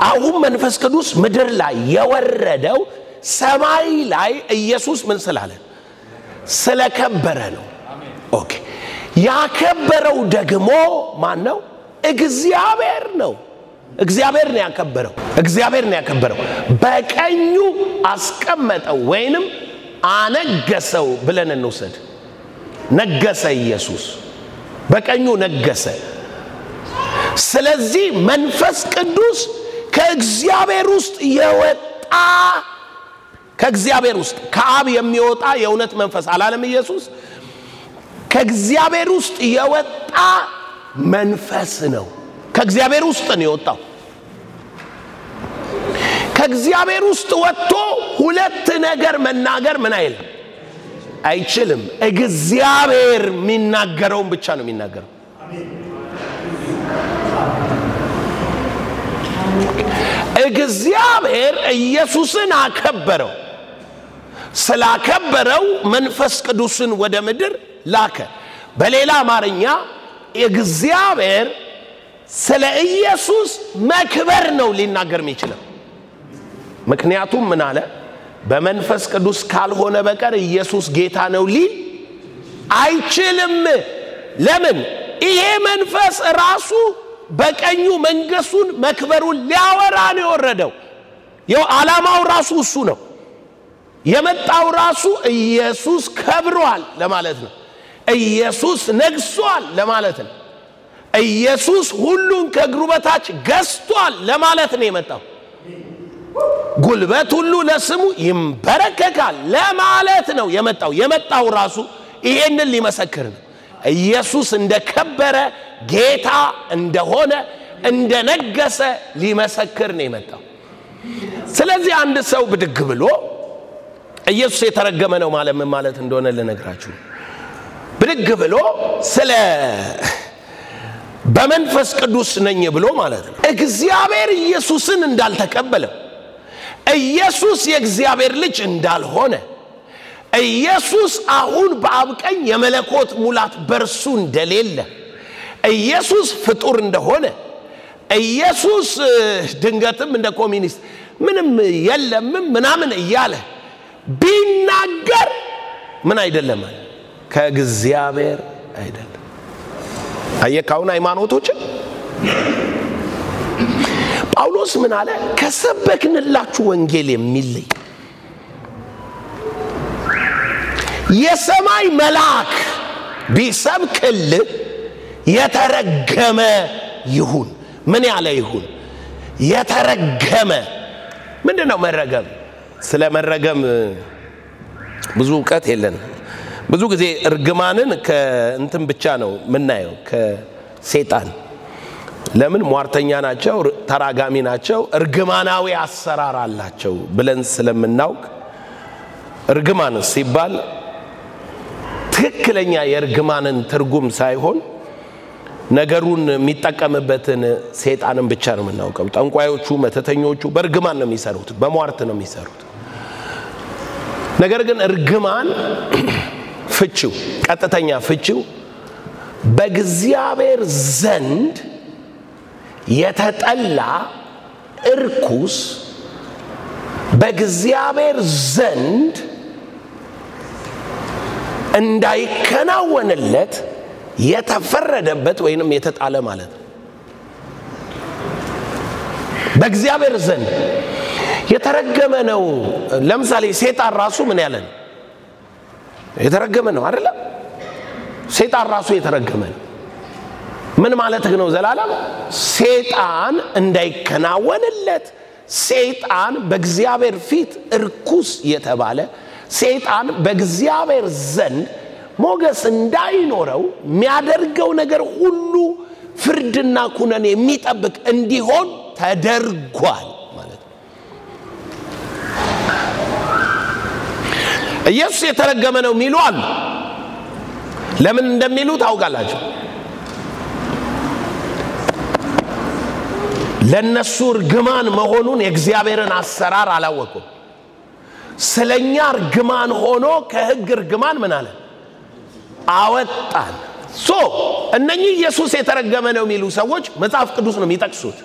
[SPEAKER 1] አሁን መንፈስ ቅዱስ ምድር ላይ የወረደው ሰማይ ላይ ኢየሱስ ምን ስላለ ስለከበረ ነው ኦኬ ያከበረው ደግሞ ማን ነው እግዚአብሔር ነው እግዚአብሔር ነው ያከበረው በቀኙ አስቀመጠው ወይንም አነገሰው ብለን እንውሰድ ነገሰ ኢየሱስ በቀኙ ነገሰ ስለዚህ መንፈስ ቅዱስ ከእግዚአብሔር ውስጥ የወጣ ከእግዚአብሔር ውስጥ ከአብ የሚወጣ የእውነት መንፈስ አላለም ኢየሱስ ከእግዚአብሔር ውስጥ የወጣ መንፈስ ነው ከእግዚአብሔር ውስጥ ነው የወጣው ከእግዚአብሔር ውስጥ ወጥቶ ሁለት ነገር መናገር ምን አይችልም እግዚአብሔር የሚናገረውን ብቻ ነው የሚናገረው እግዚአብሔር ኢየሱስን አከበረው ስላከበረው መንፈስ ቅዱስን ወደ ምድር ላከ በሌላ አማርኛ እግዚአብሔር ስለ ኢየሱስ መክበር ነው ሊናገር የሚችለው ምክንያቱም ምን አለ በመንፈስ ቅዱስ ካልሆነ በቀር ኢየሱስ ጌታ ነው ሊል አይችልም ለምን ይሄ መንፈስ ራሱ በቀኙ መንገሱን መክበሩን ሊያወራ ነው የወረደው ዓላማው ራሱ እሱ ነው የመጣው ራሱ ኢየሱስ ከብሯል ለማለት ነው ኢየሱስ ነግሷል ለማለት ነው ኢየሱስ ሁሉን ከእግሩ በታች ገዝቷል ለማለት ነው የመጣው ጉልበት ሁሉ ለስሙ ይንበረከካል ለማለት ነው የመጣው ራሱ ይሄንን ሊመሰክር ነው ኢየሱስ እንደከበረ ጌታ እንደሆነ እንደነገሰ ሊመሰክር ነው የመጣው ስለዚህ አንድ ሰው ብድግ ብሎ ኢየሱስ የተረገመ ነው ማለት እንደሆነ ልነግራችሁ ብድግ ብሎ ስለ በመንፈስ ቅዱስ ነኝ ብሎ ማለት ነው እግዚአብሔር ኢየሱስን እንዳልተቀበለው ኢየሱስ የእግዚአብሔር ልጅ እንዳልሆነ ኢየሱስ አሁን በአብ ቀኝ የመለኮት ሙላት በርሱ እንደሌለ ኢየሱስ ፍጡር እንደሆነ ኢየሱስ ድንገትም እንደ ኮሚኒስት ምንም የለም ምናምን እያለ ቢናገር ምን አይደለም ከእግዚአብሔር አይደለም አየካውን ሃይማኖቶች ጳውሎስ ምን አለ ከሰበክንላችሁ ወንጌል የሚለይ የሰማይ መልአክ ቢሰብክል የተረገመ ይሁን ምን ያለ ይሁን የተረገመ ምንድነው መረገም ስለ መረገም ብዙ ዕውቀት የለን ብዙ ጊዜ እርግማንን ከእንትን ብቻ ነው ምናየው ከሰይጣን ለምን ሟርተኛ ናቸው ተራጋሚ ናቸው እርግማናዊ አሰራር አላቸው ብለን ስለምናውቅ እርግማን ሲባል ትክክለኛ የእርግማንን ትርጉም ሳይሆን ነገሩን የሚጠቀምበትን ሰይጣንን ብቻ ነው የምናውቀው ጠንቋዮቹ መተተኞቹ በእርግማን ነው የሚሰሩት በሟርት ነው የሚሰሩት ነገር ግን እርግማን ፍቺው ቀጥተኛ ፍቺው በእግዚአብሔር ዘንድ የተጠላ እርኩስ በእግዚአብሔር ዘንድ እንዳይከናወንለት የተፈረደበት ወይንም የተጣለ ማለት ነው በእግዚአብሔር ዘንድ የተረገመ ነው ለምሳሌ ሰይጣን ራሱ ምን ያለ ነው የተረገመ ነው አይደል ሰይጣን ራሱ የተረገመ ነው ምን ማለት ነው ዘላለም ሰይጣን እንዳይከናወንለት ሰይጣን በእግዚአብሔር ፊት እርኩስ የተባለ ሰይጣን በእግዚአብሔር ዘንድ ሞገስ እንዳይኖረው የሚያደርገው ነገር ሁሉ ፍርድና ኩነኔ የሚጠብቅ እንዲሆን ተደርጓል ማለት ኢየሱስ የተረገመ ነው የሚሉ አሉ። ለምን እንደሚሉ ታውቃላችሁ? ለነሱ እርግማን መሆኑን የእግዚአብሔርን አሰራር አላወቁም። ስለኛ እርግማን ሆኖ ከሕግ እርግማን ምን አለ አወጣን። እነኚህ ኢየሱስ የተረገመ ነው የሚሉ ሰዎች መጽሐፍ ቅዱስ ነው የሚጠቅሱት።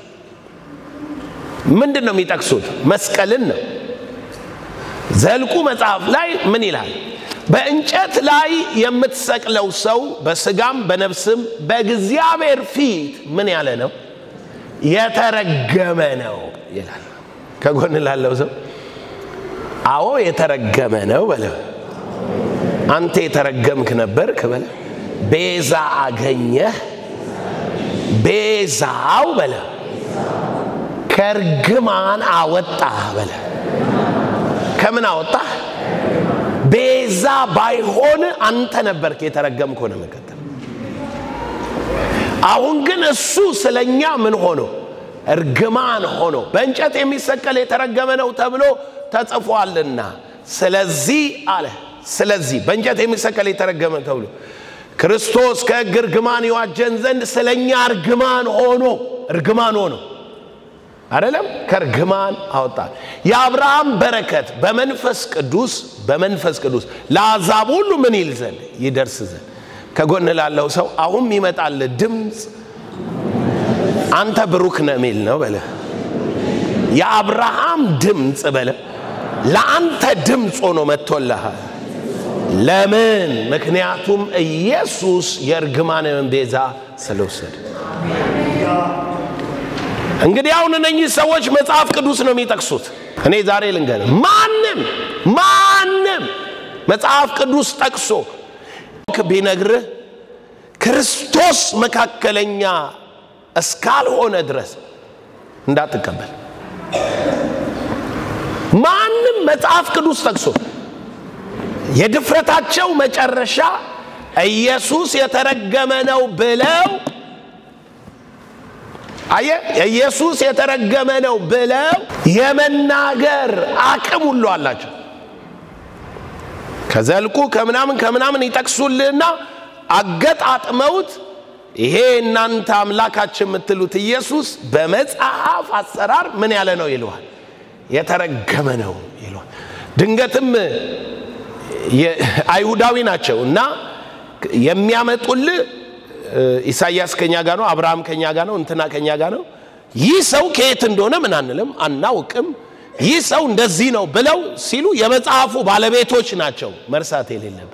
[SPEAKER 1] ምንድነው የሚጠቅሱት? መስቀልን ነው። ዘልቁ መጽሐፍ ላይ ምን ይላል? በእንጨት ላይ የምትሰቅለው ሰው በስጋም በነፍስም በእግዚአብሔር ፊት ምን ያለ ነው? የተረገመ ነው ይላል። ከጎን ላለው ሰው አዎ የተረገመ ነው በለው። አንተ የተረገምክ ነበርክ በለው። ቤዛ አገኘህ፣ ቤዛው በለው። ከርግማን አወጣህ በለው። ከምን አወጣህ? ቤዛ ባይሆን አንተ ነበርክ የተረገምክ ሆነ መከተል። አሁን ግን እሱ ስለኛ ምን ሆኖ እርግማን ሆኖ በእንጨት የሚሰቀል የተረገመ ነው ተብሎ ተጽፏልና ስለዚህ አለ። ስለዚህ በእንጨት የሚሰቀል የተረገመ ተብሎ ክርስቶስ ከሕግ እርግማን ይዋጀን ዘንድ ስለኛ እርግማን ሆኖ አይደለም ከርግማን አወጣን። የአብርሃም በረከት በመንፈስ ቅዱስ ለአሕዛብ ሁሉ ምን ይል ዘንድ ይደርስ ዘንድ። ከጎን ላለው ሰው አሁን ይመጣል ድምጽ አንተ ብሩክ ነህ የሚል ነው በለ። የአብርሃም ድምጽ በለ ለአንተ ድምጽ ሆኖ መጥቶልሃል። ለምን? ምክንያቱም ኢየሱስ የእርግማንን ቤዛ ስለወሰደ። እንግዲህ አሁን እነኚህ ሰዎች መጽሐፍ ቅዱስ ነው የሚጠቅሱት። እኔ ዛሬ ልንገርህ፣ ማንም መጽሐፍ ቅዱስ ጠቅሶ ቢነግርህ ክርስቶስ መካከለኛ እስካልሆነ ድረስ እንዳትቀበል። ማንም መጽሐፍ ቅዱስ ጠቅሶ የድፍረታቸው መጨረሻ ኢየሱስ የተረገመ ነው ብለው ኢየሱስ የተረገመ ነው ብለው የመናገር አቅም ሁሉ አላቸው። ከዘልቁ ከምናምን ይጠቅሱልና አገጣጥመውት ይሄ እናንተ አምላካችን የምትሉት ኢየሱስ በመጽሐፍ አሰራር ምን ያለ ነው ይለዋል? የተረገመ ነው ይለዋል። ድንገትም አይሁዳዊ ናቸውና የሚያመጡልህ ኢሳይያስ ከኛ ጋር ነው፣ አብርሃም ከኛ ጋር ነው፣ እንትና ከኛ ጋር ነው። ይህ ሰው ከየት እንደሆነ ምን አንልም አናውቅም፣ ይህ ሰው እንደዚህ ነው ብለው ሲሉ የመጽሐፉ ባለቤቶች ናቸው። መርሳት የሌለብን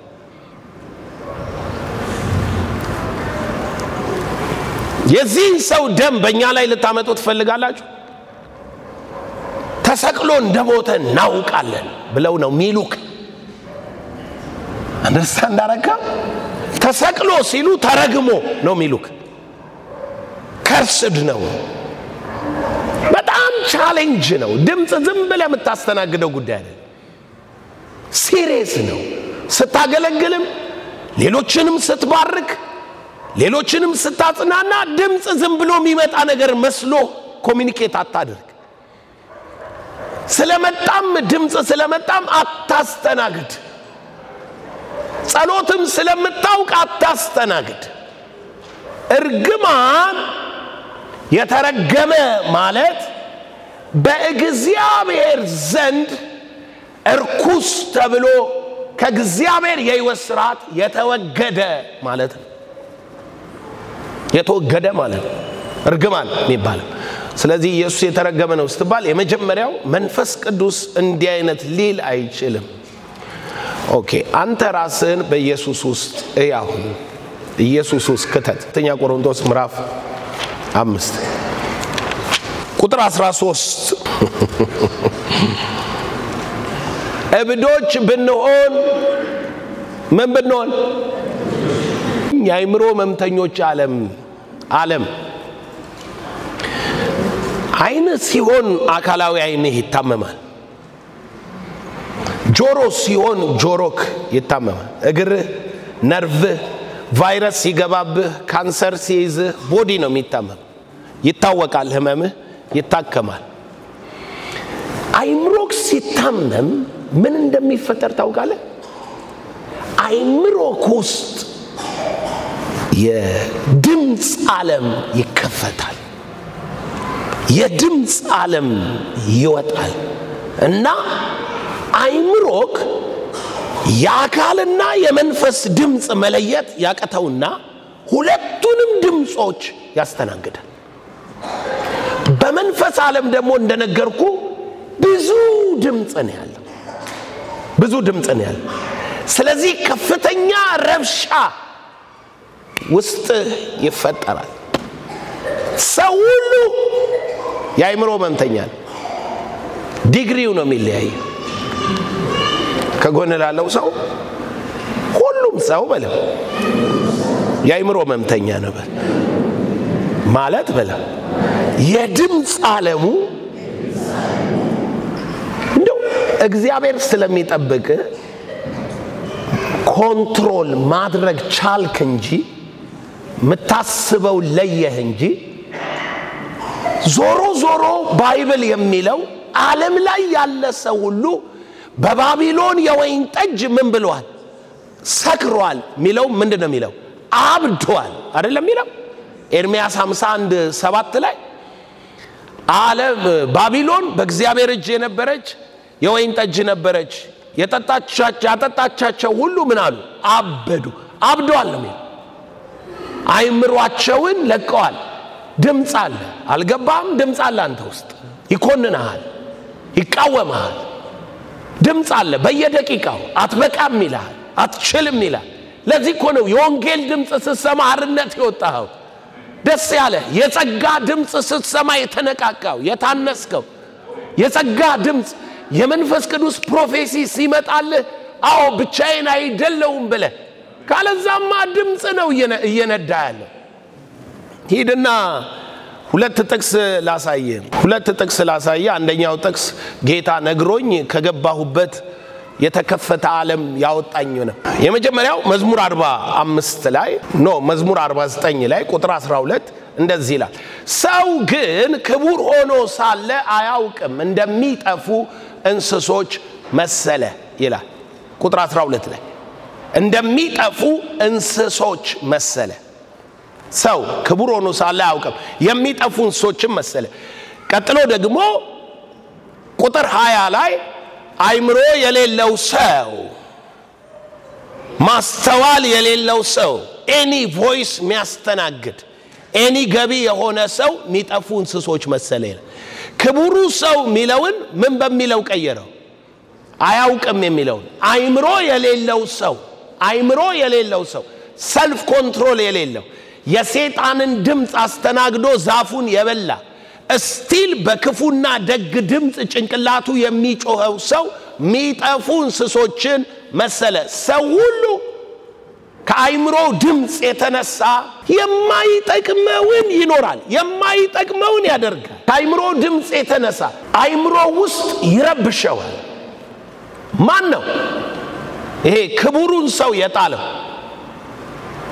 [SPEAKER 1] የዚህ ሰው ደም በእኛ ላይ ልታመጡ ትፈልጋላችሁ? ተሰቅሎ እንደሞተ እናውቃለን ብለው ነው ሚሉክ። አንደርስታንድ አረጋ? ተሰቅሎ ሲሉ ተረግሞ ነው ሚሉክ። ከርስድ ነው። በጣም ቻሌንጅ ነው። ድምጽ ዝም ብለህ የምታስተናግደው ጉዳይ አይደለም። ሲሪየስ ነው። ስታገለግልም ሌሎችንም ስትባርክ ሌሎችንም ስታጽናና ድምጽ ዝም ብሎ የሚመጣ ነገር መስሎ ኮሙኒኬት አታድርግ። ስለመጣም ድምጽ ስለመጣም አታስተናግድ። ጸሎትም ስለምታውቅ አታስተናግድ። እርግማን የተረገመ ማለት በእግዚአብሔር ዘንድ እርኩስ ተብሎ ከእግዚአብሔር የሕይወት ሥርዓት የተወገደ ማለት ነው። የተወገደ ማለት ነው እርግማን የሚባለው። ስለዚህ ኢየሱስ የተረገመ ነው ስትባል የመጀመሪያው መንፈስ ቅዱስ እንዲህ አይነት ሊል አይችልም። ኦኬ አንተ ራስህን በኢየሱስ ውስጥ ያው ኢየሱስ ውስጥ ከተት። ሁለተኛ ቆሮንቶስ ምዕራፍ 5 ቁጥር 13 እብዶች ብንሆን ምን ብንሆን የአእምሮ መምተኞች ዓለም አይን ሲሆን አካላዊ አይንህ ይታመማል። ጆሮ ሲሆን ጆሮክ ይታመማል። እግርህ፣ ነርቭህ ቫይረስ ሲገባብህ ካንሰር ሲይዝህ ቦዲ ነው የሚታመም። ይታወቃል፣ ህመምህ ይታከማል። አይምሮክ ሲታመም ምን እንደሚፈጠር ታውቃለህ? አይምሮ ውስጥ የድምጽ ዓለም ይከፈታል የድምጽ ዓለም ይወጣል እና አይምሮክ የአካልና የመንፈስ ድምጽ መለየት ያቀተውና ሁለቱንም ድምጾች ያስተናግዳል በመንፈስ ዓለም ደግሞ እንደነገርኩ ብዙ ድምጽ ነው ያለው ስለዚህ ከፍተኛ ረብሻ ውስጥ ይፈጠራል ሰው ሁሉ የአይምሮ ህመምተኛ ዲግሪው ነው የሚለያየው ከጎን ላለው ሰው ሁሉም ሰው በለ የአይምሮ ህመምተኛ ነው ማለት በለ የድምጽ ዓለሙ እንደው እግዚአብሔር ስለሚጠብቅ ኮንትሮል ማድረግ ቻልክ እንጂ መታስበው ለየህ እንጂ ዞሮ ባይብል የሚለው ዓለም ላይ ያለ ሰው ሁሉ በባቢሎን የወይን ጠጅ ምን ብሏል ሰክሯል ሚለው ምንድነው ሚለው አብዷል አይደለም ሚለው ኤርሚያስ 51:7 ላይ ዓለም ባቢሎን በእግዚአብሔር እጅ የነበረች የወይን ጠጅ ነበረች ያጠጣቻቸው ሁሉ ምን አሉ አብዷል ነው አይምሮአቸውን ለቀዋል ድምጽ አለ አልገባም ድምጽ አለ አንተ ውስጥ ይኮንናል ይቃወማል ድምጽ አለ በየደቂቃው አትበቃም ይላል አትችልም ይላል ለዚህ እኮ ነው የወንጌል ድምጽ ስትሰማ አርነት ይወጣው ደስ ያለ የጸጋ ድምጽ ስትሰማ የተነቃቃው የታነስከው የጸጋ ድምጽ የመንፈስ ቅዱስ ፕሮፌሲ ሲመጣልህ አዎ ብቻዬን አይደለሁም ብለ ካለዛማ ድምጽ ነው እየነዳ ያለው ሂድና ሁለት ጥቅስ ላሳየ አንደኛው ጥቅስ ጌታ ነግሮኝ ከገባሁበት የተከፈተ ዓለም ያወጣኝ ነው የመጀመሪያው መዝሙር 45 ላይ መዝሙር 49 ላይ ቁጥር 12 እንደዚህ ይላል ሰው ግን ክቡር ሆኖ ሳለ አያውቅም እንደሚጠፉ እንስሶች መሰለ ይላል ቁጥር 12 ላይ እንደሚጠፉ እንስሶች መሰለ ሰው ክቡር ሆኖ ሳለ አያውቅም የሚጠፉ እንስሶችም መሰለ ቀጥሎ ደግሞ ቁጥር 20 ላይ አይምሮ የሌለው ሰው ማስተዋል የሌለው ሰው any voice የሚያስተናግድ any ገቢ የሆነ ሰው የሚጠፉ እንስሶች መሰለ ይላል ክቡሩ ሰው ሚለውን ምን በሚለው ቀየረው አያውቅም የሚለው አይምሮ የሌለው ሰው ሰልፍ ኮንትሮል የሌለው የሰይጣንን ድምጽ አስተናግዶ ዛፉን የበላ እስቲል በክፉና ደግ ድምጽ ጭንቅላቱ የሚጮኸው ሰው ሚጠፉ እንስሶችን መሰለ ሰው ሁሉ ከአይምሮ ድምጽ የተነሳ የማይጠቅመውን ይኖራል የማይጠቅመውን ያደርጋል ከአይምሮ ድምጽ የተነሳ አይምሮ ውስጥ ይረብሻዋል ማን ነው ይሄ ክቡሩን ሰው የጣለው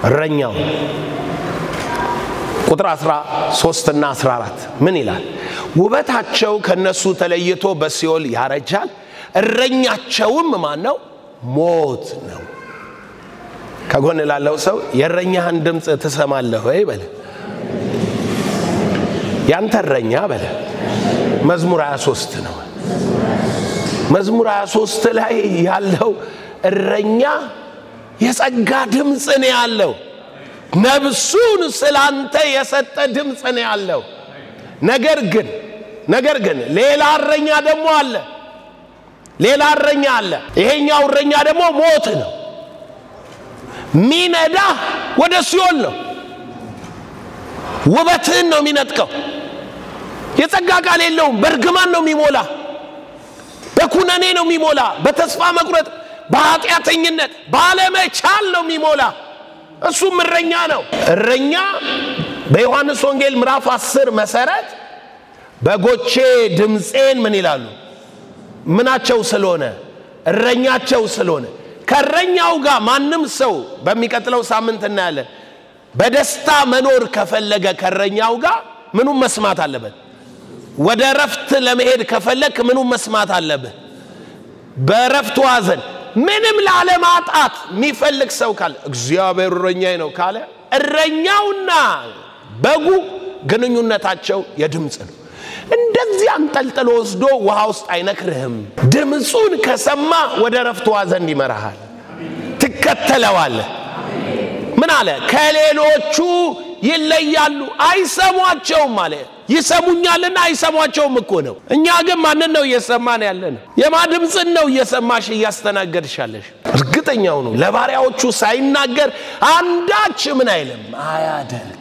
[SPEAKER 1] እረኛው ቁጥር 13 እና 14 ምን ይላል ውበታቸው ከነሱ ተለይቶ በሲኦል ያረጃል እረኛቸውም ማን ነው ሞት ነው ከጎን ላለው ሰው የእረኛህን ድምጽ ትሰማለህ ወይ በለ ያንተ እረኛ በለ መዝሙር 23 ነው መዝሙር 23 ላይ ያለው እረኛ የጸጋ ድምጽ ነው ያለው ነብሱን ስላንተ የሰጠ ድምጽ ነው ያለው ነገር ግን ሌላ እረኛ ደግሞ አለ ይሄኛው እረኛ ደግሞ ሞት ነው ሚነዳ ወደ ሲኦል ነው ውበትን ነው ሚነጥቀው የጸጋ ቃል የለውም በርግማን ነው የሚሞላ በኩነኔ ነው የሚሞላ በተስፋ መቁረጥ በኃጢአተኝነት ባለመቻል ነው የሚሞላ እሱም እረኛ ነው እረኛ በዮሐንስ ወንጌል ምዕራፍ 10 መሰረት በጎቼ ድምጼን ምን ይላሉ ምናቸው ስለሆነ እረኛቸው ስለሆነ ከእረኛው ጋር ማንም ሰው በሚቀጥለው ሳምንት እናያለን በደስታ መኖር ከፈለገ ከእረኛው ጋር ምኑን መስማት አለበት ወደ ረፍት ለመሄድ ከፈለክ ምኑን መስማት አለበት በረፍቱ አዘን ምንም ላለማጣት የሚፈልግ ሰው ካለ እግዚአብሔር እረኛዬ ነው ካለ እረኛውና በጉ ግንኙነታቸው የድምጽ ነው እንደዚህ አንጠልጥሎ ወስዶ ውሃ ውስጥ አይነክርህም ድምጹን ከሰማ ወደ ረፍቱ ዘንድ ይመራሃል ትከተለዋለህ ምን አለ ከሌሎቹ ይለያሉ አይሰሟቸውም ማለት ይሰሙኛልና አይሰሟቸውም እኮ ነው እኛ ግን ማንን ነው እየሰማን ያለነው የማድምጽን ነው እየሰማሽ ያስተናገድሻለሽ እርግጠኛው ነው ለባሪያዎቹ ሳይናገር አንዳች ምን አይልም አያደርግ